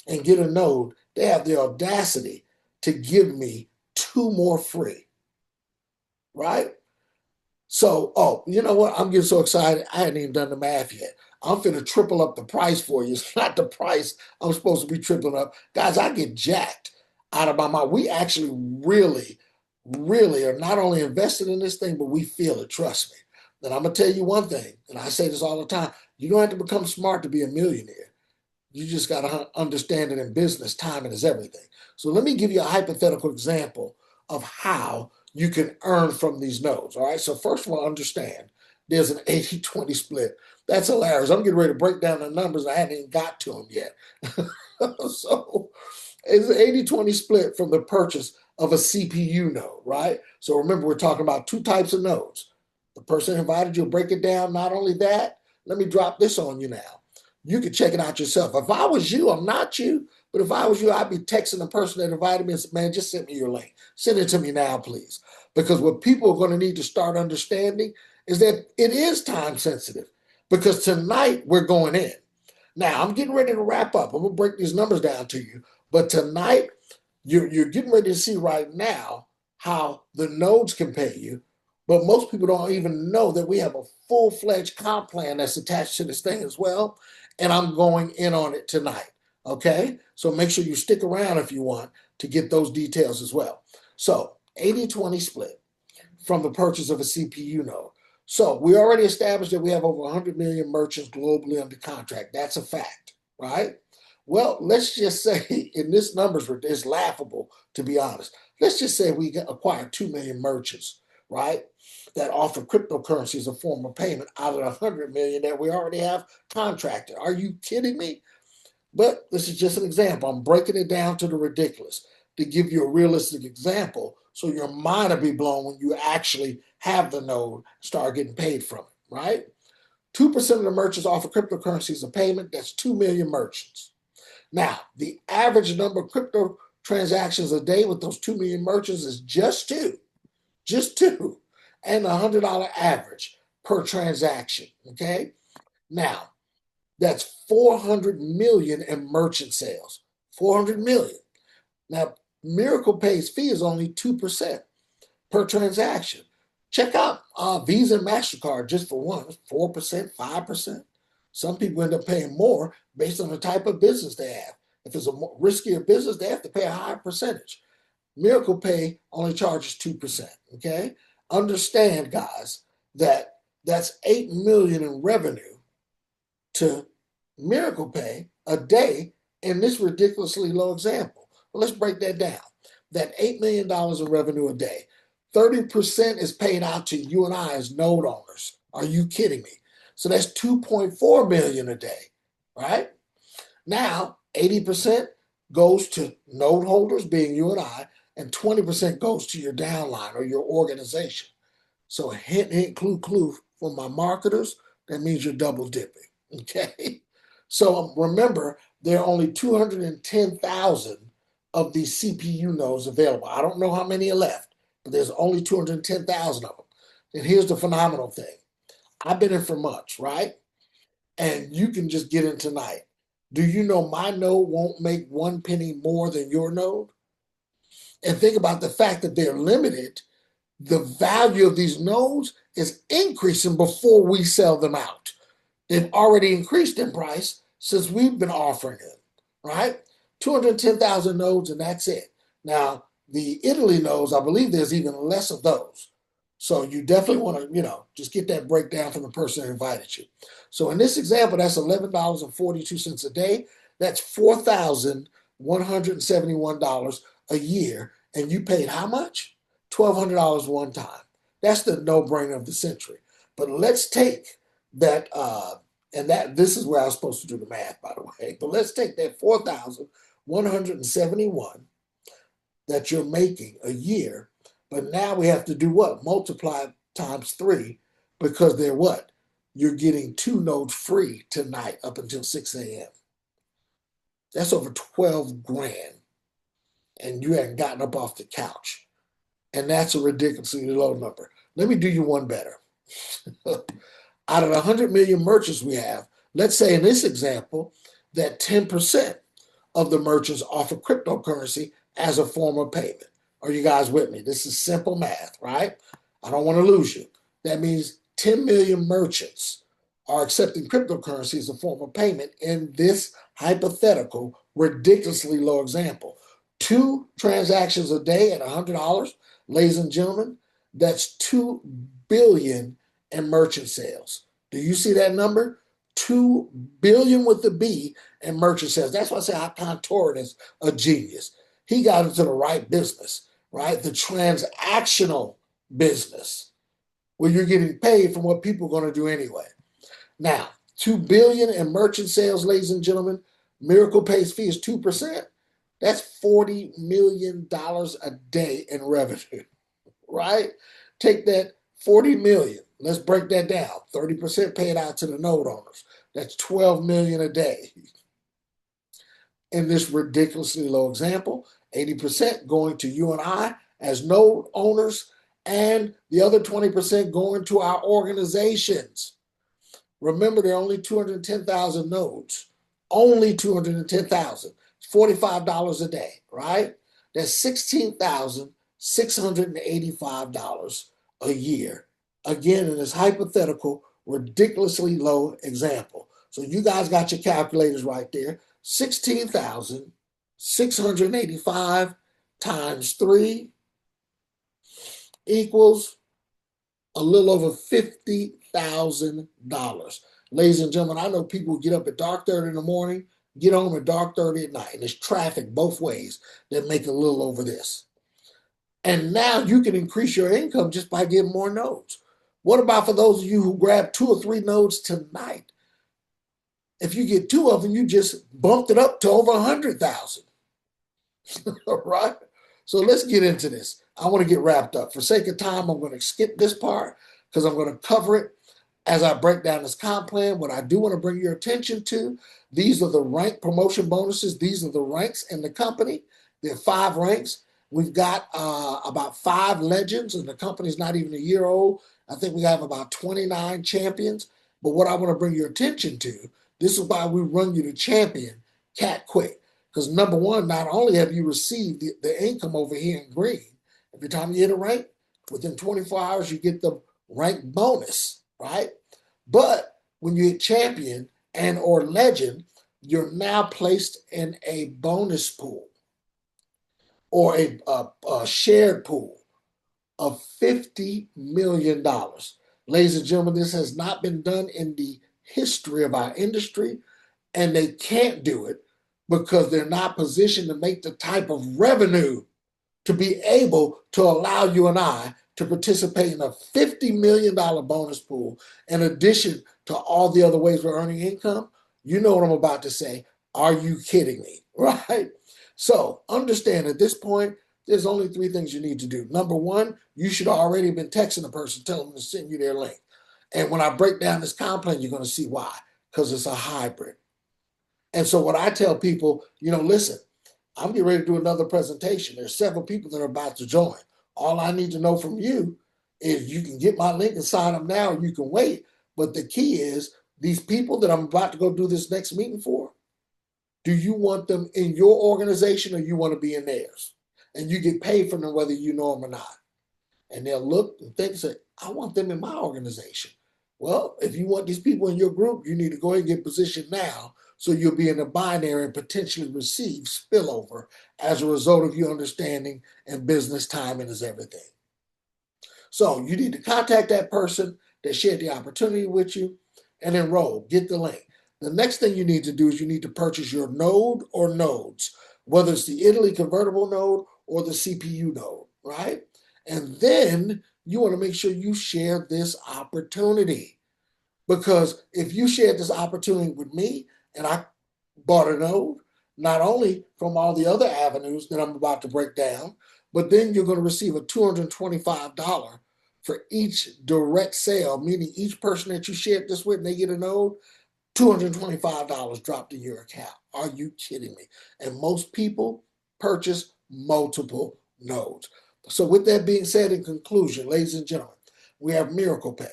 and get a node, they have the audacity to give me 2 more free, right? So, oh, you know what? I'm getting so excited. I hadn't even done the math yet. I'm finna triple up the price for you. It's not the price I'm supposed to be tripling up. Guys, I get jacked out of my mind. We actually really are not only invested in this thing, but we feel it. Trust me. And I'm going to tell you one thing, and I say this all the time. You don't have to become smart to be a millionaire. You just got to understand that in business, timing is everything. So let me give you a hypothetical example of how you can earn from these nodes. All right. So first of all, understand there's an 80-20 split. That's hilarious. I'm getting ready to break down the numbers. I haven't even got to them yet. So it's an 80-20 split from the purchase of a CPU node, right? So remember, we're talking about 2 types of nodes. The person who invited you will break it down. Not only that, let me drop this on you now. You can check it out yourself. If I was you, I'm not you, but if I was you, I'd be texting the person that invited me and said, man, just send me your link. Send it to me now, please. Because what people are going to need to start understanding is that it is time sensitive. Because tonight we're going in. Now, I'm getting ready to wrap up. I'm going to break these numbers down to you. But tonight, you're getting ready to see right now how the nodes can pay you. But most people don't even know that we have a full-fledged comp plan that's attached to this thing as well. And I'm going in on it tonight. Okay? So make sure you stick around if you want to get those details as well. So 80-20 split from the purchase of a CPU node. So we already established that we have over 100 million merchants globally under contract. That's a fact, right? Well, let's just say, and this numbers is laughable, to be honest. Let's just say we acquired 2 million merchants, right, that offer cryptocurrency as a form of payment out of the 100 million that we already have contracted. Are you kidding me? But this is just an example. I'm breaking it down to the ridiculous to give you a realistic example so your mind will be blown when you actually have the node, start getting paid from it, right? 2% of the merchants offer cryptocurrency as a payment. That's 2 million merchants. Now, the average number of crypto transactions a day with those 2 million merchants is just two, and $100 average per transaction, okay? Now, that's 400 million in merchant sales, 400 million. Now, Miracle Pay's fee is only 2% per transaction. Check out Visa and MasterCard just for one, 4%, 5%. Some people end up paying more based on the type of business they have. If it's a more riskier business, they have to pay a higher percentage. Miracle Pay only charges 2%, okay? Understand, guys, that that's 8 million in revenue to Miracle Pay a day in this ridiculously low example. Well, let's break that down. That $8 million in revenue a day, 30% is paid out to you and I as node owners. Are you kidding me? So that's 2.4 million a day, right? Now, 80% goes to node holders, being you and I, and 20% goes to your downline or your organization. So hint, hint, clue, clue for my marketers, that means you're double dipping, okay? So remember, there are only 210,000 of these CPU nodes available. I don't know how many are left, but there's only 210,000 of them. And here's the phenomenal thing. I've been in for months, right? And you can just get in tonight. Do you know my node won't make 1 penny more than your node? And think about the fact that they're limited. The value of these nodes is increasing before we sell them out. They've already increased in price since we've been offering it, right? 210,000 nodes, and that's it. Now, the Italy nodes, I believe there's even less of those. So you definitely want to, just get that breakdown from the person who invited you. So in this example, that's $11.42 a day. That's $4,171 a year. And you paid how much? $1,200 one time. That's the no-brainer of the century. But let's take that, and this is where I was supposed to do the math, by the way. But let's take that 4,171 that you're making a year. But now we have to do what? Multiply times 3, because they're what? You're getting 2 nodes free tonight up until 6 a.m. That's over 12 grand. And you hadn't gotten up off the couch. And that's a ridiculously low number. Let me do you one better. Out of the 100 million merchants we have, let's say in this example that 10% of the merchants offer cryptocurrency as a form of payment. Are you guys with me? This is simple math, right? I don't want to lose you. That means 10 million merchants are accepting cryptocurrency as a form of payment in this hypothetical, ridiculously low example. 2 transactions a day at $100, ladies and gentlemen, that's 2 billion in merchant sales. Do you see that number? 2 billion with the B in merchant sales. That's why I say Contorin is a genius. He got into the right business, right? The transactional business, where you're getting paid from what people are going to do anyway. Now, 2 billion in merchant sales, ladies and gentlemen. Miracle Pay's fee is 2%. That's $40 million a day in revenue, right? Take that 40 million Let's break that down. 30% paid out to the note owners. That's 12 million a day. In this ridiculously low example, 80% going to you and I as note owners, and the other 20% going to our organizations. Remember, there are only 210,000 nodes. Only 210,000. $45 a day, right? That's $16,685 a year. Again, in this hypothetical, ridiculously low example. So you guys got your calculators right there. 16,685 times 3 equals a little over $50,000. Ladies and gentlemen, I know people get up at dark 30 in the morning, get home at dark 30 at night, and there's traffic both ways that make a little over this. And now you can increase your income just by getting more nodes. What about for those of you who grab 2 or 3 nodes tonight? If you get 2 of them, you just bumped it up to over 100,000. All right? So let's get into this. I want to get wrapped up. For sake of time, I'm going to skip this part because I'm going to cover it as I break down this comp plan. What I do want to bring your attention to, these are the rank promotion bonuses. These are the ranks in the company. There are 5 ranks. We've got about 5 legends, and the company's not even a year old. I think we have about 29 champions. But what I want to bring your attention to, this is why we run you to champion cat quick. Because number one, not only have you received the income over here in green, every time you hit a rank, within 24 hours, you get the rank bonus, right? But when you hit champion and or legend, you're now placed in a bonus pool or a shared pool of $50 million. Ladies and gentlemen, this has not been done in the history of our industry, and they can't do it because they're not positioned to make the type of revenue to be able to allow you and I to participate in a $50 million bonus pool in addition to all the other ways we're earning income. You know what I'm about to say. Are you kidding me? Right? So understand at this point, there's only 3 things you need to do. Number one, you should already have been texting the person, telling them to send you their link. And when I break down this comp plan, you're going to see why, because it's a hybrid. And so what I tell people, listen, I'm getting ready to do another presentation. There's several people that are about to join. All I need to know from you is you can get my link and sign up now, and you can wait. But the key is these people that I'm about to go do this next meeting for, do you want them in your organization or you want to be in theirs? And you get paid from them whether you know them or not. And they'll look and think, say, I want them in my organization. Well, if you want these people in your group, you need to go ahead and get positioned now so you'll be in the binary and potentially receive spillover as a result of you understanding and business timing is everything. So you need to contact that person that shared the opportunity with you and enroll, get the link. The next thing you need to do is you need to purchase your node or nodes, whether it's the Italy convertible node or the CPU node, right? And then you want to make sure you share this opportunity. Because if you shared this opportunity with me and I bought a node, not only from all the other avenues that I'm about to break down, but then you're going to receive a $225 for each direct sale, meaning each person that you shared this with and they get a node, $225 dropped in your account. Are you kidding me? And most people purchase multiple nodes. So with that being said, in conclusion, ladies and gentlemen, we have Miracle Pay,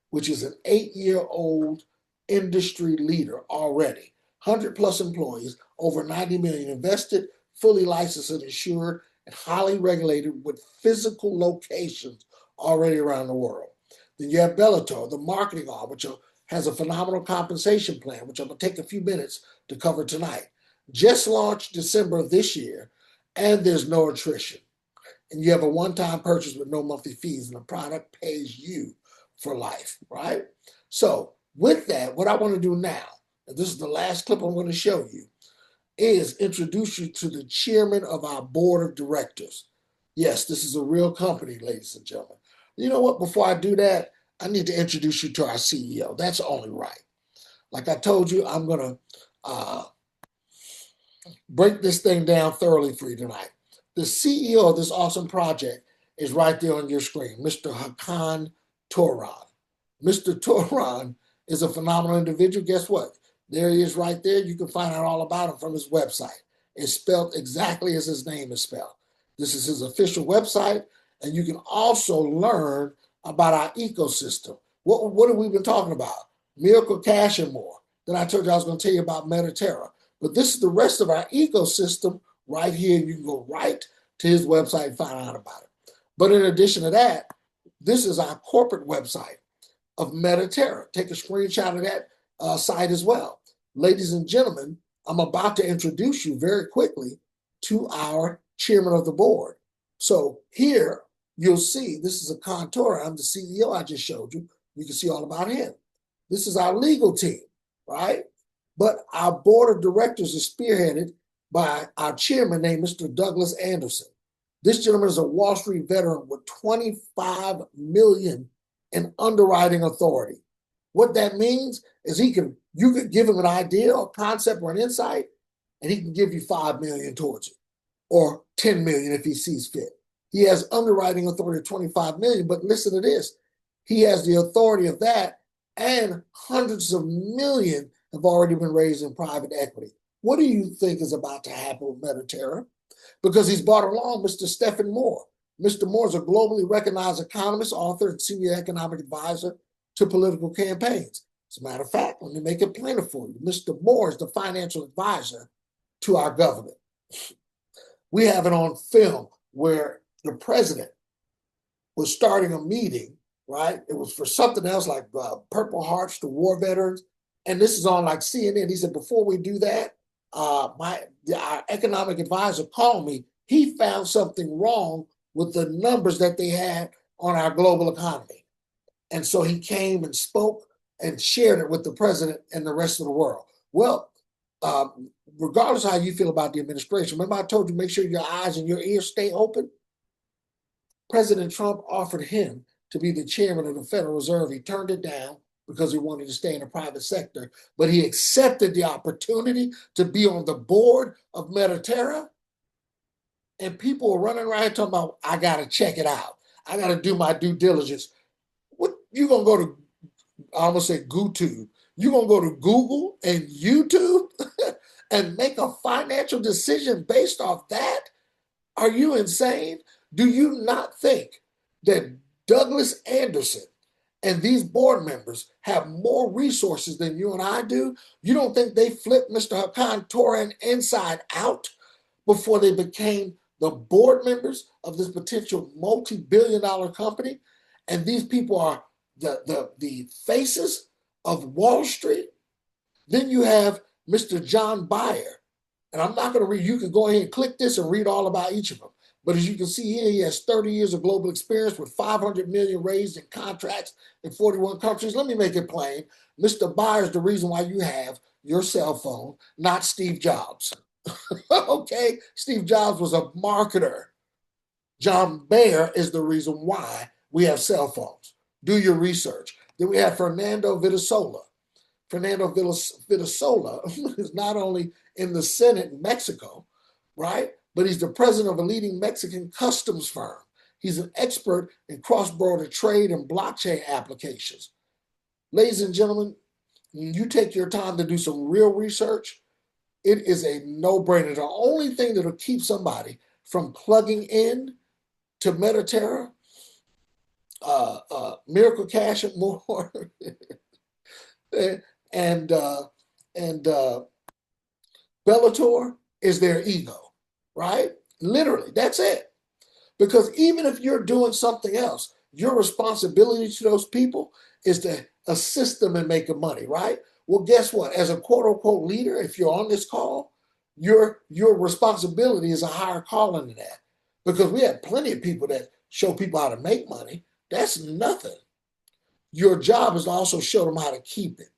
which is an 8-year-old industry leader already. 100 plus employees, over 90 million invested, fully licensed and insured, and highly regulated with physical locations already around the world. Then you have Bellator, the marketing arm, which has a phenomenal compensation plan, which I'm going to take a few minutes to cover tonight. Just launched December of this year, and there's no attrition. And you have a one-time purchase with no monthly fees, and the product pays you for life, right? So with that, what I want to do now, and this is the last clip I'm going to show you, is introduce you to the chairman of our board of directors. Yes, this is a real company, ladies and gentlemen. You know what? Before I do that, I need to introduce you to our CEO. That's only right. Like I told you, I'm going to break this thing down thoroughly for you tonight. The CEO of this awesome project is right there on your screen, Mr. Hakan Toran. Mr. Toron is a phenomenal individual. Guess what? There he is right there. You can find out all about him from his website. It's spelled exactly as his name is spelled. This is his official website, and you can also learn about our ecosystem. What have we been talking about? Miracle Cash and more. Then I told you I was going to tell you about Mediterra. But this is the rest of our ecosystem right here. You can go right to his website and find out about it. But in addition to that, this is our corporate website of Mediterra. Take a screenshot of that site as well. Ladies and gentlemen, I'm about to introduce you very quickly to our chairman of the board. So here you'll see this is a contour. I'm the CEO I just showed you. You can see all about him. This is our legal team, right? But our board of directors is spearheaded by our chairman named Mr. Douglas Anderson. This gentleman is a Wall Street veteran with 25 million in underwriting authority. What that means is you could give him an idea or concept or an insight, and he can give you 5 million towards it, or 10 million if he sees fit. He has underwriting authority of 25 million, but listen to this. He has the authority of that, and hundreds of millions have already been raised in private equity. What do you think is about to happen with Mediterra? Because he's brought along Mr. Stephen Moore. Mr. Moore is a globally recognized economist, author, and senior economic advisor to political campaigns. As a matter of fact, let me make it plainer for you. Mr. Moore is the financial advisor to our government. We have it on film where the president was starting a meeting, right? It was for something else like Purple Hearts to war veterans. And this is on like CNN. He said, before we do that, our economic advisor called me. He found something wrong with the numbers that they had on our global economy. And so he came and spoke and shared it with the president and the rest of the world. Well, regardless of how you feel about the administration, remember I told you make sure your eyes and your ears stay open? President Trump offered him to be the chairman of the Federal Reserve. He turned it down because he wanted to stay in the private sector, but he accepted the opportunity to be on the board of Mediterra. And people are running around talking about, I got to check it out. I got to do my due diligence. What you going to go to, I almost say GooTube. You going to go to Google and YouTube and make a financial decision based off that? Are you insane? Do you not think that Douglas Anderson and these board members have more resources than you and I do? You don't think they flipped Mr. Hakan Toran inside out before they became the board members of this potential multi-billion-dollar company? And these people are the faces of Wall Street. Then you have Mr. John Bayer. And I'm not going to read, you can go ahead and click this and read all about each of them. But as you can see here, he has 30 years of global experience with 500 million raised in contracts in 41 countries. Let me make it plain. Mr. Bayer is the reason why you have your cell phone, not Steve Jobs. Okay? Steve Jobs was a marketer. John Bayer is the reason why we have cell phones. Do your research. Then we have Fernando Vitisola. Fernando Vitisola is not only in the Senate in Mexico, right? But he's the president of a leading Mexican customs firm. He's an expert in cross-border trade and blockchain applications. Ladies and gentlemen, when you take your time to do some real research, it is a no-brainer. The only thing that'll keep somebody from plugging in to Mediterra, Miracle Cash and more, and Bellator is their ego, right? Literally, that's it. Because even if you're doing something else, your responsibility to those people is to assist them in making money, right? Well, guess what? As a quote unquote leader, if you're on this call, your responsibility is a higher calling than that. Because we have plenty of people that show people how to make money. That's nothing. Your job is to also show them how to keep it.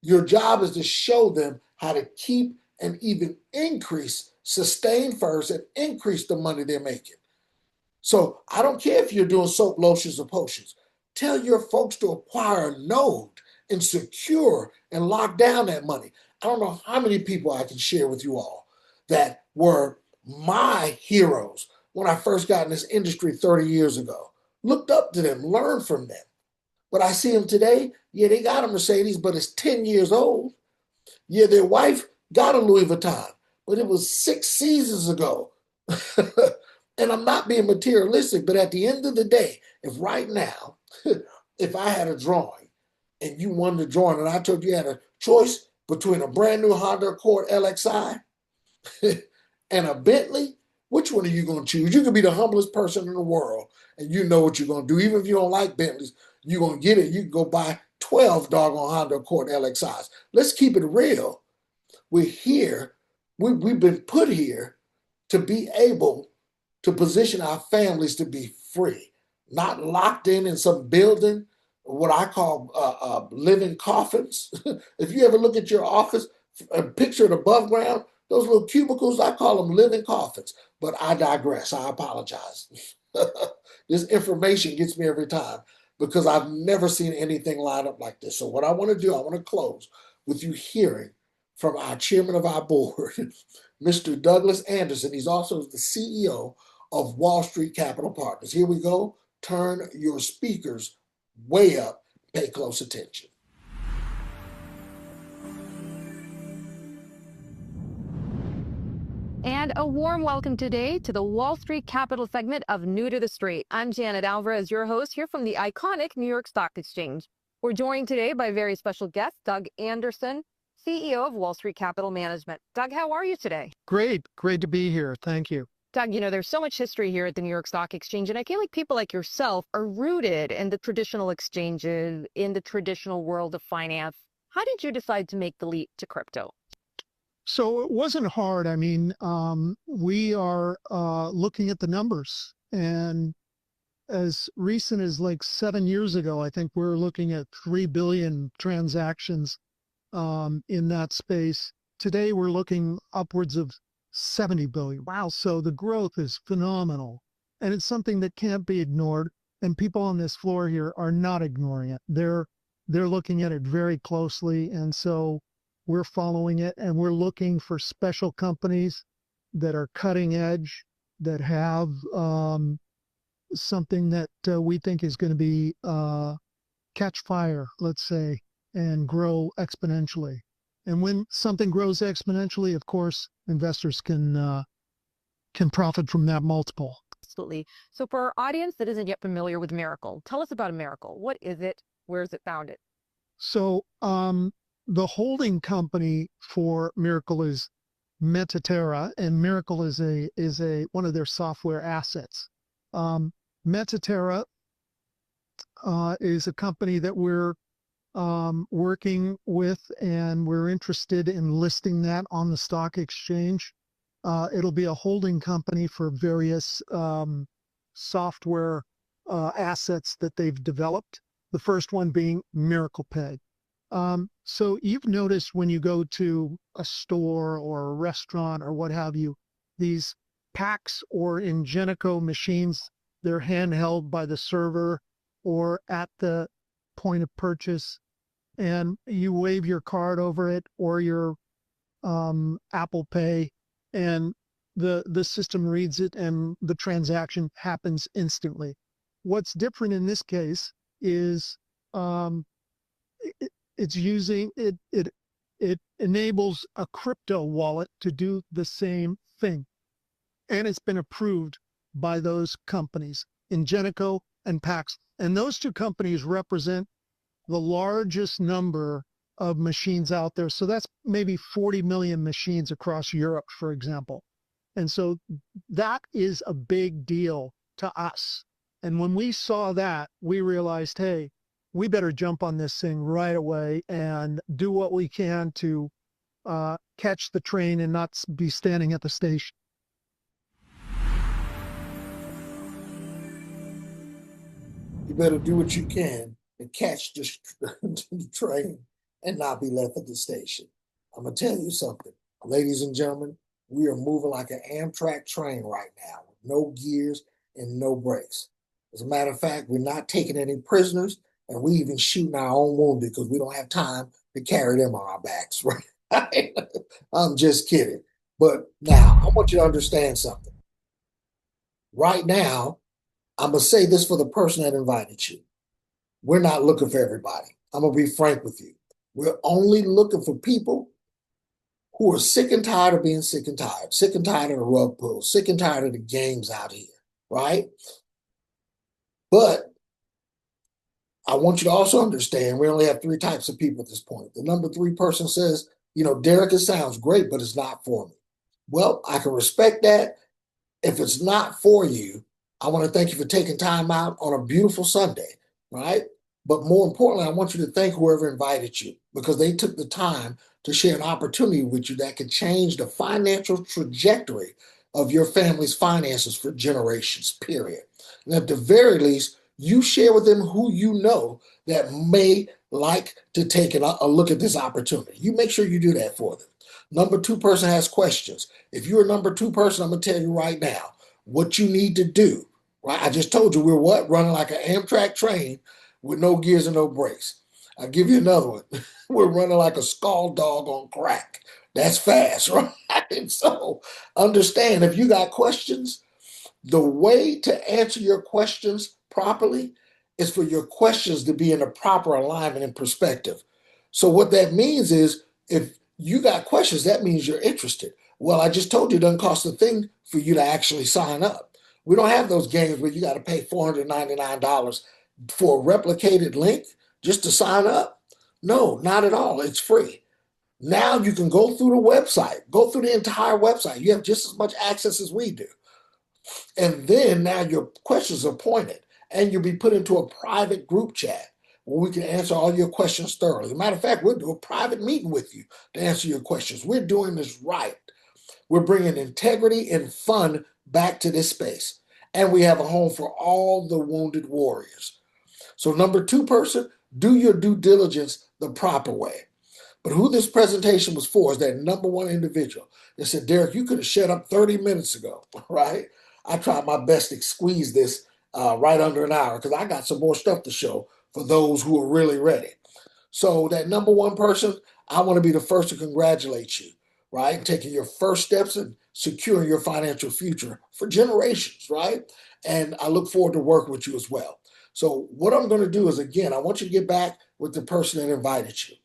Your job is to show them how to keep and even increase, sustain first, and increase the money they're making. So I don't care if you're doing soap, lotions, or potions. Tell your folks to acquire a node and secure and lock down that money. I don't know how many people I can share with you all that were my heroes when I first got in this industry 30 years ago. Looked up to them, learned from them. But I see them today. Yeah, they got a Mercedes, but it's 10 years old. Yeah, their wife got a Louis Vuitton, but it was 6 seasons ago. And I'm not being materialistic, but at the end of the day, if right now, if I had a drawing and you won the drawing and I told you had a choice between a brand new Honda Accord LXI and a Bentley, which one are you going to choose? You could be the humblest person in the world and you know what you're going to do. Even if you don't like Bentleys, you're going to get it. You can go buy 12 doggone Honda Accord LXIs. Let's keep it real. We're here. We've been put here to be able to position our families to be free, not locked in some building, what I call living coffins. If you ever look at your office, picture it above ground, those little cubicles, I call them living coffins. But I digress. I apologize. This information gets me every time because I've never seen anything line up like this. So what I want to do, I want to close with you hearing from our chairman of our board, Mr. Douglas Anderson. He's also the CEO of Wall Street Capital Partners. Here we go. Turn your speakers way up. Pay close attention. And a warm welcome today to the Wall Street Capital segment of New to the Street. I'm Janet Alvarez, your host here from the iconic New York Stock Exchange. We're joined today by a very special guest, Doug Anderson, CEO of Wall Street Capital Management. Doug, how are you today? Great to be here. Thank you. Doug, there's so much history here at the New York Stock Exchange, and I feel like people like yourself are rooted in the traditional exchanges, in the traditional world of finance. How did you decide to make the leap to crypto? So it wasn't hard. I mean, we are looking at the numbers, and as recent as like 7 years ago, I think we're looking at 3 billion transactions in that space. Today, we're looking upwards of 70 billion. Wow. So the growth is phenomenal, and it's something that can't be ignored. And people on this floor here are not ignoring it. They're looking at it very closely. And so we're following it, and we're looking for special companies that are cutting edge, that have something that we think is going to be catch fire, let's say, and grow exponentially. And when something grows exponentially, of course, investors can profit from that multiple. Absolutely. So for our audience that isn't yet familiar with Miracle, tell us about a Miracle. What is it? Where is it founded? So the holding company for Miracle is Metaterra, and Miracle is a one of their software assets. Metaterra is a company that we're working with, and we're interested in listing that on the stock exchange. It'll be a holding company for various software assets that they've developed. The first one being Miracle Pay. So you've noticed when you go to a store or a restaurant or what have you, these PAX or Ingenico machines, they're handheld by the server or at the point of purchase, and you wave your card over it or your Apple Pay, and the system reads it and the transaction happens instantly. What's different in this case is it enables a crypto wallet to do the same thing, and it's been approved by those companies, Ingenico and PAX, and those two companies represent the largest number of machines out there. So that's maybe 40 million machines across Europe, for example. And so that is a big deal to us. And when we saw that, we realized, hey, we better jump on this thing right away and do what we can to catch the train and not be standing at the station. You better do what you can and catch the train and not be left at the station. I'm going to tell you something, ladies and gentlemen, we are moving like an Amtrak train right now with no gears and no brakes. As a matter of fact, we're not taking any prisoners, and we even shooting our own wounded because we don't have time to carry them on our backs, right? I'm just kidding. But now, I want you to understand something. Right now, I'm going to say this for the person that invited you. we're not looking for everybody. I'm going to be frank with you. We're only looking for people who are sick and tired of being sick and tired of the rug pull, sick and tired of the games out here, right? But I want you to also understand we only have three types of people at this point. The number three person says, Derek, it sounds great, but it's not for me. Well, I can respect that. If it's not for you, I want to thank you for taking time out on a beautiful Sunday, right? But more importantly, I want you to thank whoever invited you because they took the time to share an opportunity with you that could change the financial trajectory of your family's finances for generations, period. And at the very least, you share with them who you know that may like to take a look at this opportunity. You make sure you do that for them. Number two person has questions. If you're a number two person, I'm going to tell you right now what you need to do. Right? I just told you we're what? Running like an Amtrak train with no gears and no brakes. I'll give you another one. We're running like a skull dog on crack. That's fast, right? So understand if you got questions, the way to answer your questions properly is for your questions to be in a proper alignment and perspective. So what that means is if you got questions, that means you're interested. Well, I just told you it doesn't cost a thing for you to actually sign up. We don't have those games where you got to pay $499 for a replicated link just to sign up. No, not at all. It's free. Now you can go through the website, go through the entire website. You have just as much access as we do. And then now your questions are pointed and you'll be put into a private group chat where we can answer all your questions thoroughly. As a matter of fact, we'll do a private meeting with you to answer your questions. We're doing this right. We're bringing integrity and fun back to this space. And we have a home for all the wounded warriors. So, number two person, do your due diligence the proper way. But who this presentation was for is that number one individual that said, Derek, you could have shut up 30 minutes ago, right? I tried my best to squeeze this right under an hour because I got some more stuff to show for those who are really ready. So that number one person, I want to be the first to congratulate you, right? Taking your first steps and securing your financial future for generations, right? And I look forward to working with you as well. So what I'm going to do is, again, I want you to get back with the person that invited you.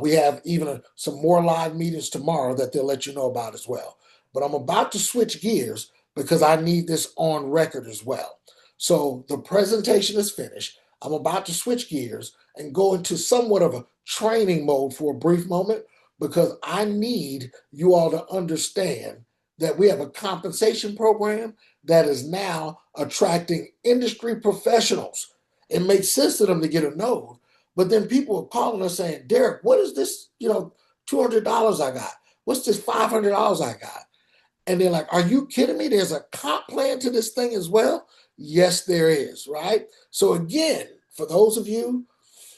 We have even some more live meetings tomorrow that they'll let you know about as well. But I'm about to switch gears because I need this on record as well. So the presentation is finished. I'm about to switch gears and go into somewhat of a training mode for a brief moment because I need you all to understand that we have a compensation program that is now attracting industry professionals. It makes sense to them to get a node, but then people are calling us saying, Derek, what is this, $200 I got? What's this $500 I got? And they're like, are you kidding me? There's a comp plan to this thing as well? Yes, there is, right? So again, for those of you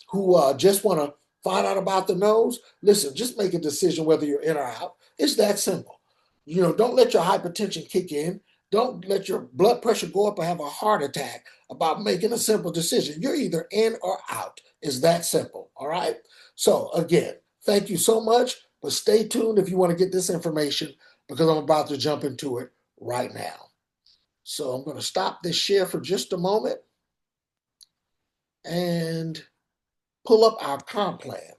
who just want to find out about the nodes, listen, just make a decision whether you're in or out. It's that simple. Don't let your hypertension kick in. Don't let your blood pressure go up or have a heart attack about making a simple decision. You're either in or out. It's that simple. All right. So again, thank you so much, but stay tuned if you want to get this information because I'm about to jump into it right now. So I'm going to stop this share for just a moment and pull up our comp plan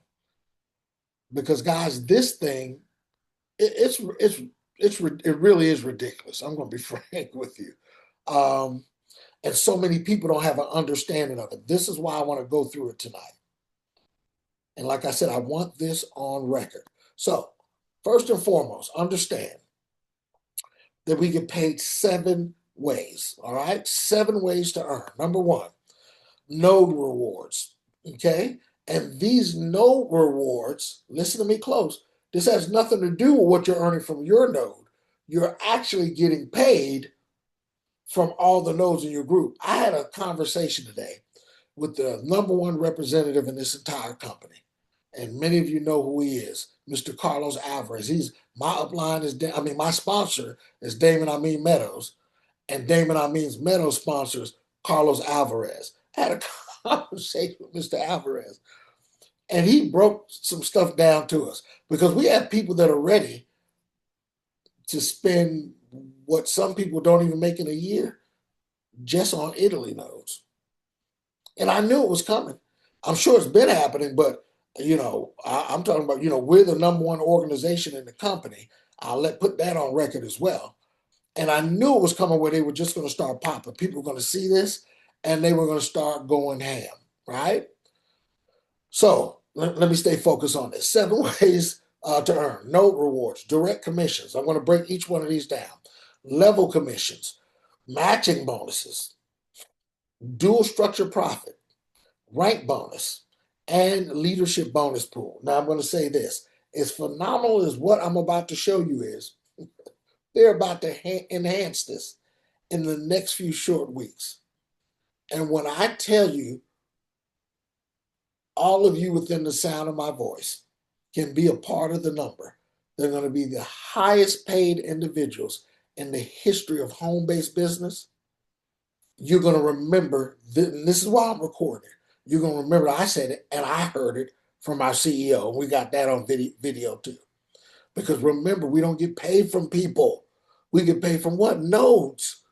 because guys, this thing, it really is ridiculous. I'm going to be frank with you. And so many people don't have an understanding of it. This is why I want to go through it tonight. And like I said, I want this on record. So first and foremost, understand that we get paid 7 ways, all right? 7 ways to earn. Number one, node rewards, okay? And these node rewards, listen to me close, this has nothing to do with what you're earning from your node. You're actually getting paid from all the nodes in your group. I had a conversation today with the number one representative in this entire company. And many of you know who he is, Mr. Carlos Alvarez. He's my upline my sponsor is Damon Amin Meadows, and Damon Amin Meadows sponsors Carlos Alvarez. I had a conversation with Mr. Alvarez, and he broke some stuff down to us because we have people that are ready to spend what some people don't even make in a year just on Italy nodes. And I knew it was coming. I'm sure it's been happening, but I'm talking about, we're the number one organization in the company. I'll put that on record as well. And I knew it was coming where they were just going to start popping. People were going to see this and they were going to start going ham, right? So let me stay focused on this. 7 ways to earn. Node rewards, direct commissions. I'm going to break each one of these down. Level commissions, matching bonuses, dual structure profit, rank bonus, and leadership bonus pool. Now I'm going to say this. As phenomenal as what I'm about to show you is, they're about to enhance this in the next few short weeks. And when I tell you, all of you within the sound of my voice can be a part of the number, they're going to be the highest paid individuals in the history of home-based business. You're going to remember, and this is why I'm recording. You're going to remember I said it and I heard it from our CEO. We got that on video too. Because remember, we don't get paid from people. We get paid from what? Nodes.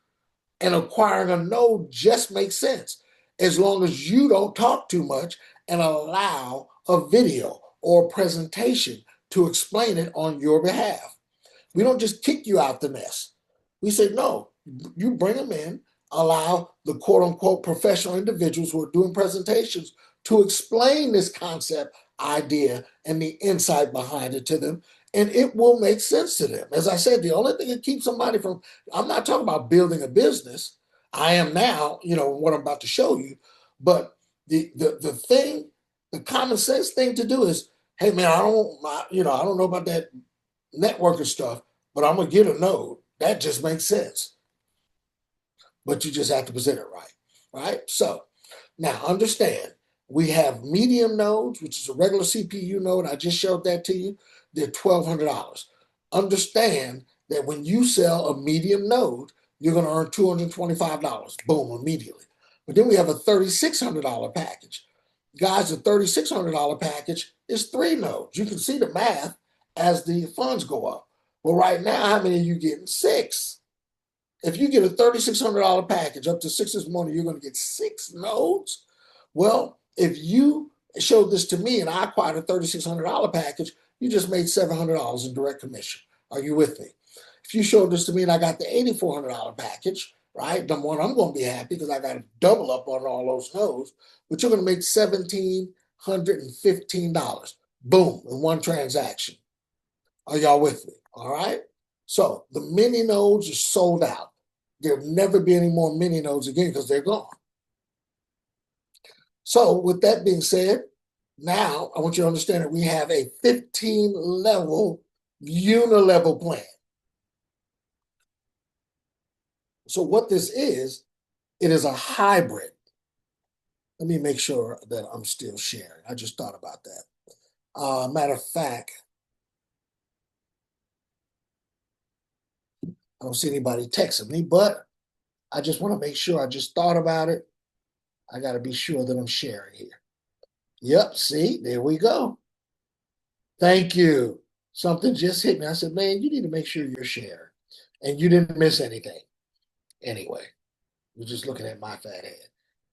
And acquiring a node just makes sense as long as you don't talk too much and allow a video or a presentation to explain it on your behalf. We don't just kick you out the nest. We say, no, you bring them in, allow the quote unquote professional individuals who are doing presentations to explain this concept, idea, and the insight behind it to them, and it will make sense to them. As I said, the only thing that keeps somebody from, I'm not talking about building a business. I am now, what I'm about to show you, but the thing, the common sense thing to do is, hey man, I don't know about that networking stuff, but I'm gonna get a node. That just makes sense. But you just have to present it right, right? So now understand, we have medium nodes, which is a regular CPU node. I just showed that to you. They're $1,200. Understand that when you sell a medium node, you're going to earn $225. Boom, immediately. But then we have a $3,600 package. Guys, the $3,600 package is 3 nodes. You can see the math as the funds go up. Well, right now, how many are you getting? 6. If you get a $3,600 package up to 6 this morning, you're going to get 6 nodes. Well, if you showed this to me and I acquired a $3,600 package, you just made $700 in direct commission. Are you with me? If you showed this to me and I got the $8,400 package, right? Number one, I'm going to be happy because I got to double up on all those nodes, but you're going to make $1,715. Boom, in one transaction. Are y'all with me? All right. So the mini nodes are sold out. There'll never be any more mini nodes again because they're gone. So with that being said, now I want you to understand that we have a 15-level unilevel plan. So what this is, it is a hybrid. Let me make sure that I'm still sharing. I just thought about that. Matter of fact, I don't see anybody texting me, but I just want to make sure. I just thought about it. I got to be sure that I'm sharing here. Yep, see, there we go. Thank you. Something just hit me. I said, man, you need to make sure you're sharing. And you didn't miss anything. Anyway, you're just looking at my fat head.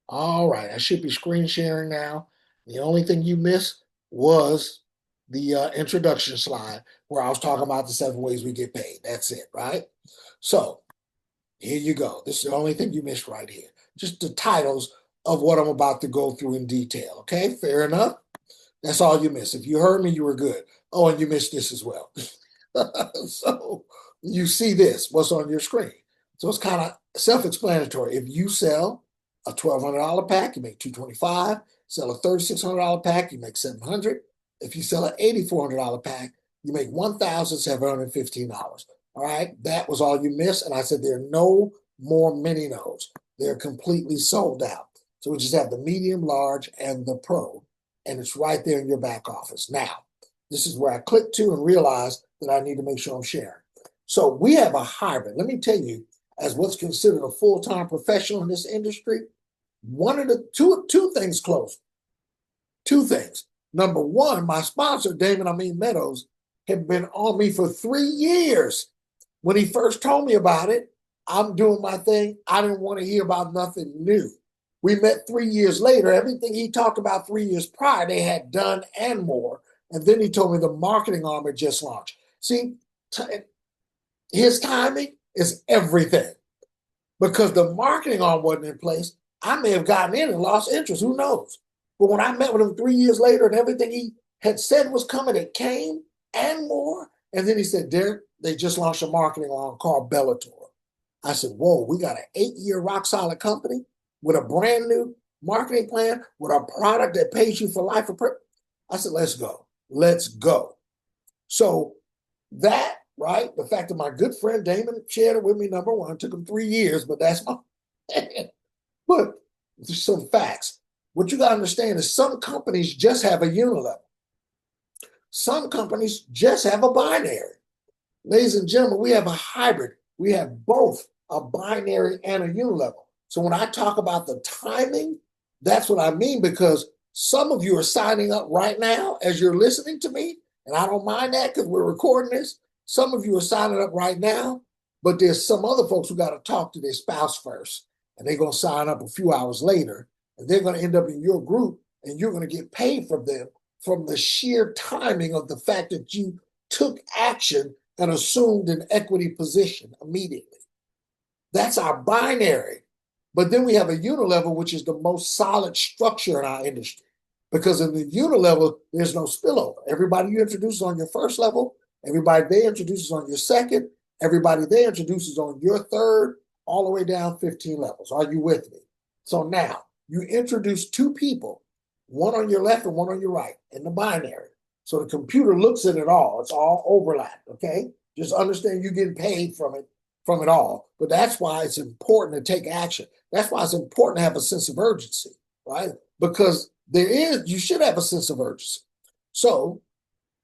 All right, I should be screen sharing now. The only thing you missed was the introduction slide where I was talking about the 7 ways we get paid. That's it, right? So here you go. This is the only thing you missed right here. Just the titles of what I'm about to go through in detail. Okay, fair enough? That's all you missed. If you heard me, you were good. Oh, and you missed this as well. So you see this, what's on your screen. So it's kind of self-explanatory. If you sell a $1,200 pack, you make $225. Sell a $3,600 pack, you make $700. If you sell an $8,400 pack, you make $1,715. All right, that was all you missed. And I said there are no more mini nodes. They're completely sold out. So we just have the medium, large, and the pro. And it's right there in your back office. Now, this is where I click to and realize that I need to make sure I'm sharing. So we have a hybrid. Let me tell you, as what's considered a full-time professional in this industry, one of the two things close. 2 things. Number one, my sponsor, Damon Meadows, had been on me for 3 years. When he first told me about it, I'm doing my thing. I didn't want to hear about nothing new. We met 3 years later. Everything he talked about 3 years prior, they had done and more. And then he told me the marketing arm had just launched. See, his timing is everything because the marketing arm wasn't in place. I may have gotten in and lost interest. Who knows? But when I met with him 3 years later and everything he had said was coming, it came and more. And then he said, Derek, they just launched a marketing arm called Bellator. I said, whoa, we got an 8-year rock solid company with a brand new marketing plan, with a product that pays you for life. I said, let's go. Let's go. So that, right, the fact that my good friend Damon shared it with me, number one, took him 3 years, but that's my, but there's some facts. What you got to understand is some companies just have a unilevel. Some companies just have a binary. Ladies and gentlemen, we have a hybrid. We have both a binary and a unilevel. So when I talk about the timing, that's what I mean, because some of you are signing up right now as you're listening to me, and I don't mind that because we're recording this. Some of you are signing up right now, but there's some other folks who got to talk to their spouse first, and they're going to sign up a few hours later, and they're going to end up in your group, and you're going to get paid from them from the sheer timing of the fact that you took action and assumed an equity position immediately. That's our binary. But then we have a unilevel, which is the most solid structure in our industry. Because in the unilevel, there's no spillover. Everybody you introduce on your first level, everybody they introduces on your second, everybody they introduces on your third, all the way down 15 levels. Are you with me? So now you introduce two people, one on your left and one on your right in the binary. So the computer looks at it all. It's all overlapped, okay? Just understand you're getting paid from it all. But that's why it's important to take action. That's why it's important to have a sense of urgency, right? Because you should have a sense of urgency. So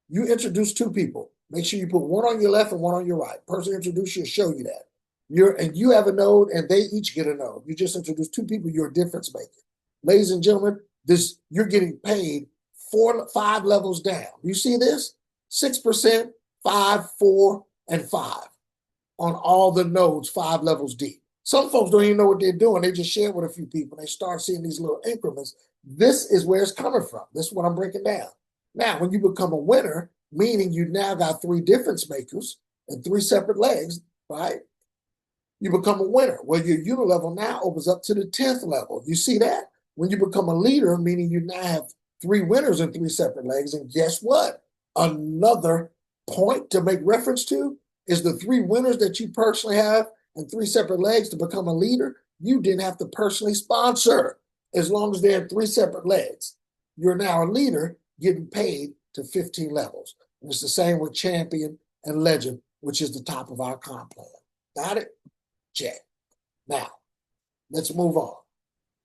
you introduce two people. Make sure you put one on your left and one on your right. Person introduce you, show you that. You have a node and they each get a node. You just introduce two people, you're a difference maker. Ladies and gentlemen, you're getting paid 5 levels down. You see this? 6%, 5, 4, and 5 on all the nodes, 5 levels deep. Some folks don't even know what they're doing. They just share with a few people. They start seeing these little increments. This is where it's coming from. This is what I'm breaking down. Now, when you become a winner, meaning you now got 3 difference makers and 3 separate legs, right? You become a winner. Well, your unilevel now opens up to the 10th level. You see that? When you become a leader, meaning you now have 3 winners and 3 separate legs. And guess what? Another point to make reference to is the 3 winners that you personally have and 3 separate legs to become a leader. You didn't have to personally sponsor as long as they had 3 separate legs. You're now a leader getting paid to 15 levels. And it's the same with champion and legend, which is the top of our comp plan. Got it? Check. Now, let's move on.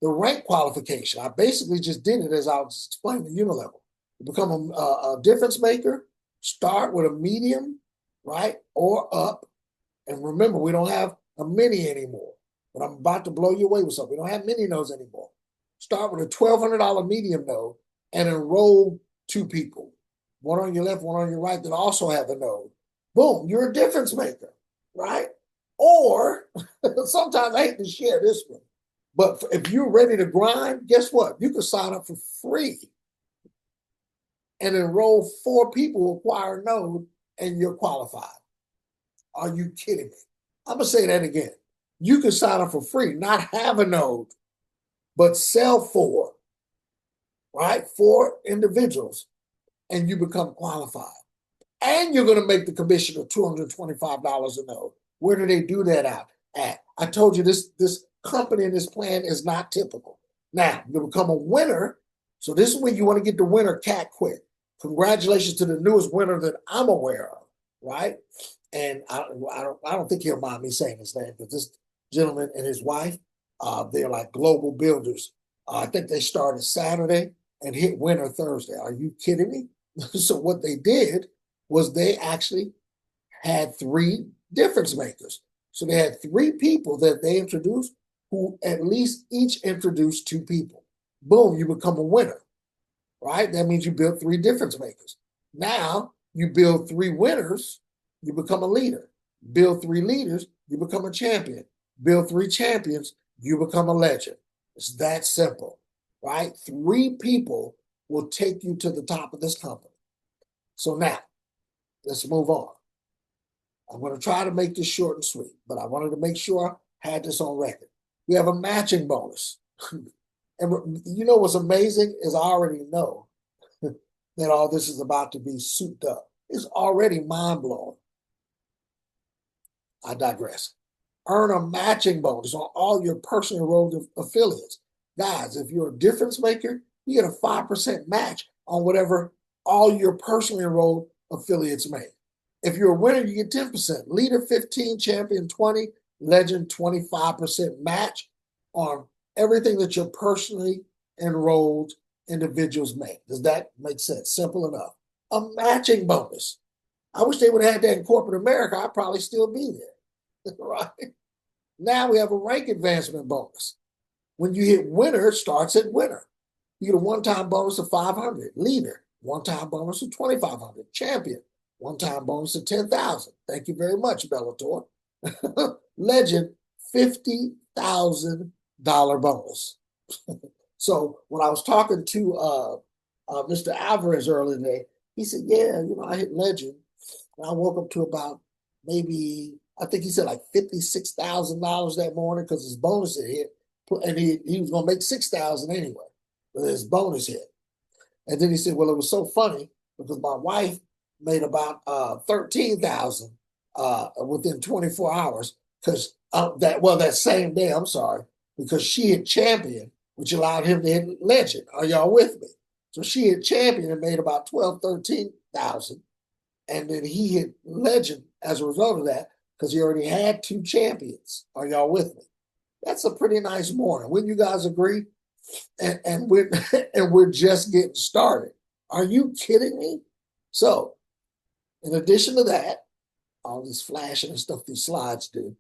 The rank qualification, I basically just did it as I was explaining the unilevel. You become a difference maker, start with a medium, right, or up. And remember, we don't have a mini anymore. But I'm about to blow you away with something. We don't have mini nodes anymore. Start with a $1,200 medium node and enroll 2 people. One on your left, one on your right that also have a node. Boom, you're a difference maker, right? Or sometimes I hate to share this one, but if you're ready to grind, guess what? You can sign up for free and enroll 4 people who acquire a node and you're qualified. Are you kidding me? I'm going to say that again. You can sign up for free, not have a node, but sell 4, right? 4 individuals and you become qualified. And you're going to make the commission of $225 a node. Where do they do that at? I told you this company and this plan is not typical. Now, you become a winner. So this is when you want to get the winner cat quick. Congratulations to the newest winner that I'm aware of, right? And I don't think he'll mind me saying his name, but this gentleman and his wife, they're like global builders. I think they started Saturday and hit winner Thursday. Are you kidding me? So what they did was they actually had 3 difference makers. So they had 3 people that they introduced who at least each introduced 2 people. Boom, you become a winner, right? That means you build 3 difference makers. Now you build 3 winners, you become a leader. Build 3 leaders, you become a champion. Build 3 champions, you become a legend. It's that simple, right? 3 people will take you to the top of this company. So now, let's move on. I'm going to try to make this short and sweet, but I wanted to make sure I had this on record. We have a matching bonus. And you know what's amazing is I already know that all this is about to be souped up. It's already mind-blowing. I digress. Earn a matching bonus on all your personally enrolled affiliates. Guys, if you're a difference maker, you get a 5% match on whatever all your personally enrolled affiliates make. If you're a winner, you get 10%. Leader 15, champion 20, legend 25% match on everything that your personally enrolled individuals make. Does that make sense? Simple enough. A matching bonus. I wish they would have had that in corporate America. I'd probably still be there. Right? Now we have a rank advancement bonus. When you hit winner, it starts at winner. You get a one-time bonus of 500. Leader, one-time bonus of 2,500. Champion, one-time bonus of 10,000. Thank you very much, Bellator. Legend, $50,000 bonus. So when I was talking to Mr. Alvarez earlier today, he said, yeah, I hit legend. And I woke up to about maybe, I think he said like $56,000 that morning because his bonus had hit. And he was going to make $6,000 anyway, but his bonus hit. And then he said, well, it was so funny because my wife made about $13,000 within 24 hours because that same day, I'm sorry, because she had champion, which allowed him to hit legend. Are y'all with me? So she had champion and made about 12, 13,000. And then he hit legend as a result of that because he already had 2 champions. Are y'all with me? That's a pretty nice morning. Wouldn't you guys agree? And we're and we're just getting started. Are you kidding me? So, in addition to that, all this flashing and stuff these slides do,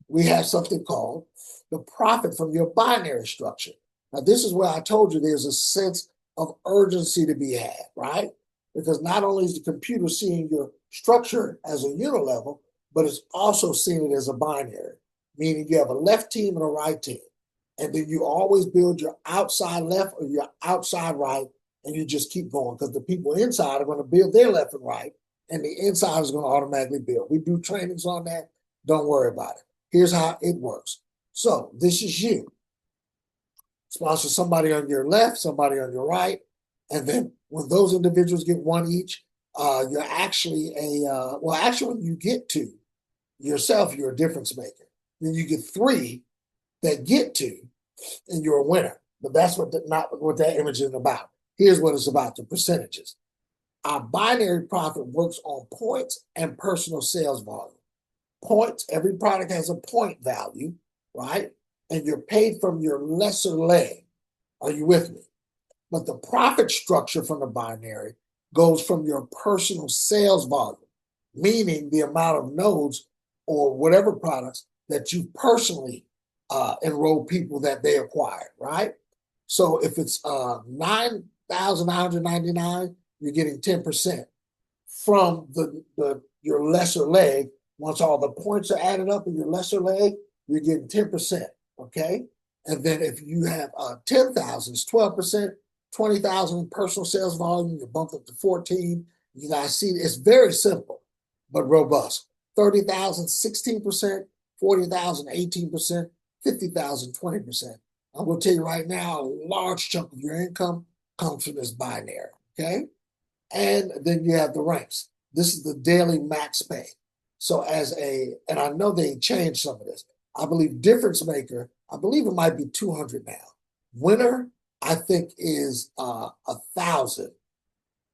we have something called the profit from your binary structure. Now, this is where I told you there's a sense of urgency to be had, right? Because not only is the computer seeing your structure as a unilevel, but it's also seeing it as a binary, meaning you have a left team and a right team. And then you always build your outside left or your outside right, and you just keep going because the people inside are going to build their left and right, and the inside is going to automatically build. We do trainings on that. Don't worry about it. Here's how it works. So this is you. Sponsor somebody on your left, somebody on your right, and then when those individuals get 1 each, you're actually when you get 2 yourself, you're a difference maker. Then you get 3 that get 2, and you're a winner. But that's not what that image is about. Here's what it's about, the percentages. Our binary profit works on points and personal sales volume. Points, every product has a point value, right? And you're paid from your lesser leg. Are you with me? But the profit structure from the binary goes from your personal sales volume, meaning the amount of nodes or whatever products that you personally enroll people that they acquired, right? So if it's 9,999, you're getting 10% from your lesser leg. Once all the points are added up in your lesser leg, you're getting 10%, okay? And then if you have 10,000, it's 12%, 20,000 personal sales volume, you bump up to 14. You guys see, it's very simple, but robust. 30,000, 16%, 40,000, 18%, 50,000, 20%. I'm going to tell you right now, a large chunk of your income comes from this binary, okay? And then you have the ranks. This is the daily max pay. So and I know they changed some of this. I believe difference maker, I believe it might be 200 now. Winner, I think is 1,000.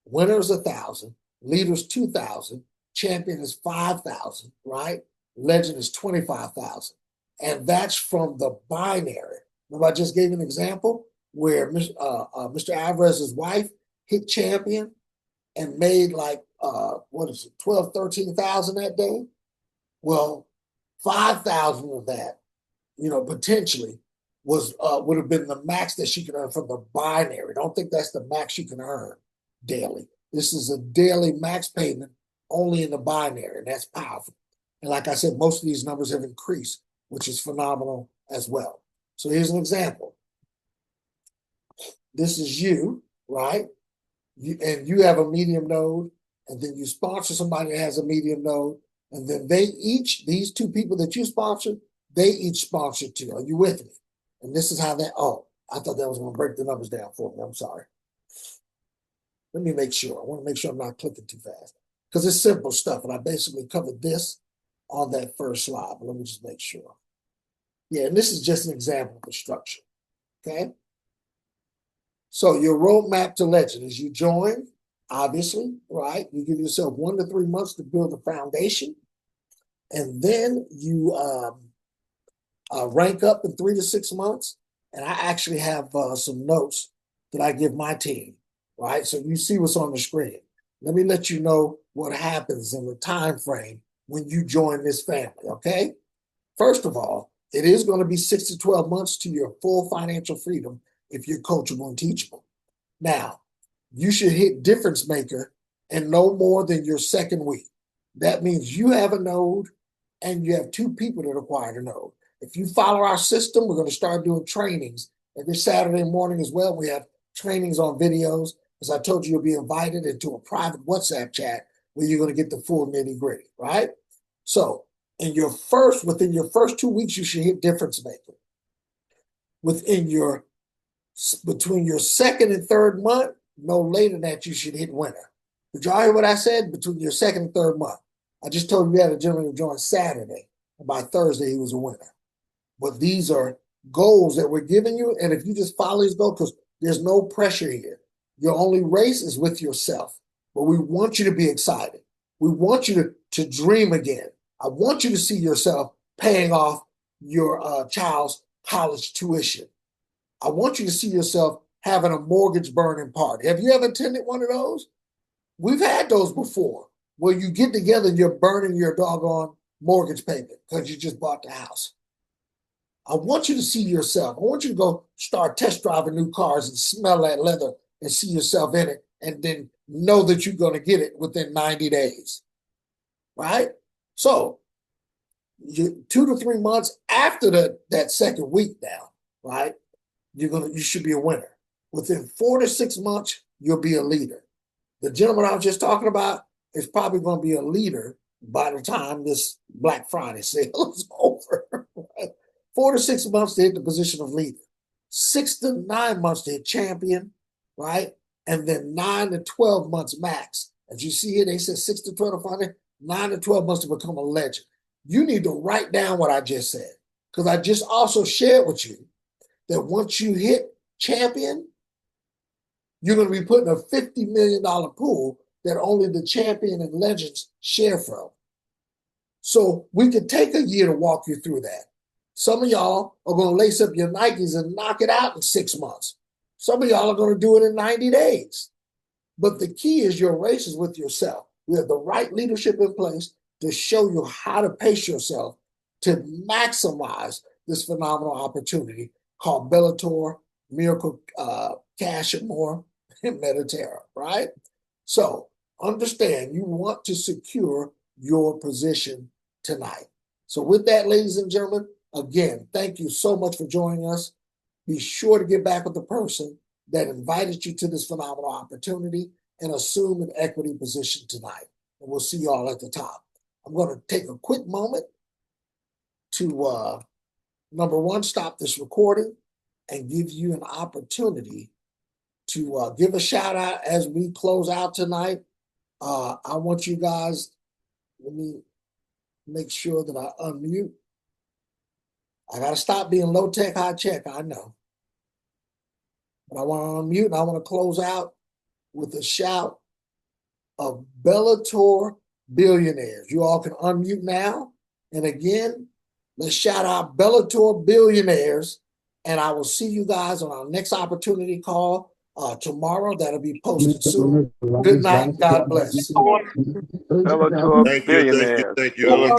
Winner is 1,000. Leader's 2,000. Champion is 5,000, right? Legend is 25,000. And that's from the binary. Remember, I just gave an example where Mr. Alvarez's wife hit champion and made like, 12, 13,000 that day? Well, 5,000 of that, potentially would have been the max that she could earn from the binary. Don't think that's the max you can earn daily. This is a daily max payment only in the binary, and that's powerful. And like I said, most of these numbers have increased, which is phenomenal as well. So here's an example. This is you, right? You have a medium node, and then you sponsor somebody that has a medium node, and then these two people that you sponsor, they each sponsor two. Are you with me? And this is how I thought that was going to break the numbers down for me. I'm sorry. Let me make sure. I want to make sure I'm not clicking too fast because it's simple stuff, and I basically covered this on that first slide, but let me just make sure. Yeah, and this is just an example of the structure, okay? So your roadmap to legend is you join, obviously, right? You give yourself 1 to 3 months to build a foundation, and then you rank up in 3 to 6 months. And I actually have some notes that I give my team, right? So you see what's on the screen. Let me let you know what happens in the time frame when you join this family, okay? First of all, it is going to be 6 to 12 months to your full financial freedom if you're coachable and teachable. Now, you should hit difference maker in no more than your second week. That means you have a node and you have two people that acquired a node. If you follow our system, we're going to start doing trainings every Saturday morning as well. We have trainings on videos. As I told you, you'll be invited into a private WhatsApp chat where you're going to get the full nitty gritty, right? So within your first 2 weeks, you should hit difference maker. Between your second and third month, no later than that, you should hit winner. Did y'all hear what I said? Between your second and third month. I just told you we had a gentleman who joined Saturday, and by Thursday, he was a winner. But these are goals that we're giving you, and if you just follow these goals, because there's no pressure here. Your only race is with yourself. But we want you to be excited. We want you to dream again. I want you to see yourself paying off your child's college tuition. I want you to see yourself having a mortgage burning party. Have you ever attended one of those? We've had those before, where you get together and you're burning your doggone mortgage payment because you just bought the house. I want you to see yourself. I want you to go start test driving new cars and smell that leather and see yourself in it, and then know that you're going to get it within 90 days, right? So 2 to 3 months after that second week now, right? You should be a winner. Within 4 to 6 months, you'll be a leader. The gentleman I was just talking about is probably going to be a leader by the time this Black Friday sale is over. Right? 4 to 6 months to hit the position of leader. 6 to 9 months to hit champion, right? And then 9 to 12 months max. As you see here, they said 6 to 12 to 9 to 12 months to become a legend. You need to write down what I just said, because I just also shared with you that once you hit champion, you're going to be putting a $50 million pool that only the champion and legends share from. So we could take a year to walk you through that. Some of y'all are going to lace up your Nikes and knock it out in 6 months. Some of y'all are going to do it in 90 days. But the key is your race is with yourself. We have the right leadership in place to show you how to pace yourself to maximize this phenomenal opportunity called Bellator, Miracle Cash and More, and Mediterra, right? So understand you want to secure your position tonight. So with that, ladies and gentlemen, again, thank you so much for joining us. Be sure to get back with the person that invited you to this phenomenal opportunity and assume an equity position tonight. And we'll see you all at the top. I'm going to take a quick moment to, number one, stop this recording and give you an opportunity to give a shout out as we close out tonight. I want you guys, let me make sure that I unmute. I got to stop being low tech, high tech, I know. But I want to unmute and I want to close out with a shout of Bellator billionaires. You all can unmute now. And again, let's shout out Bellator billionaires. And I will see you guys on our next opportunity call tomorrow. That'll be posted soon. Good night. God bless. Bellator Thank you, billionaires. thank you. Bellator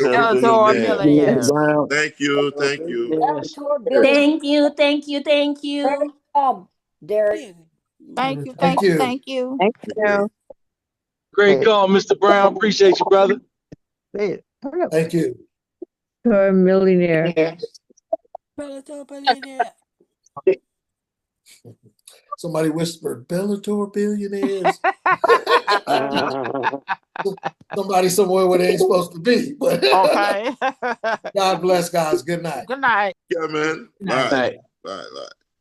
billionaires. Thank you, thank you. Thank you, thank you, thank you. Derek. Thank you, Thank thank you, you. thank you. Thank you. Great call, Mr. Brown. Appreciate you, brother. Thank you. For a millionaire. Somebody whispered, Bellator billionaires. Somebody somewhere where they ain't supposed to be. But Okay. God bless, guys. Good night. Good night. Yeah, man. Good night. Bye. Bye.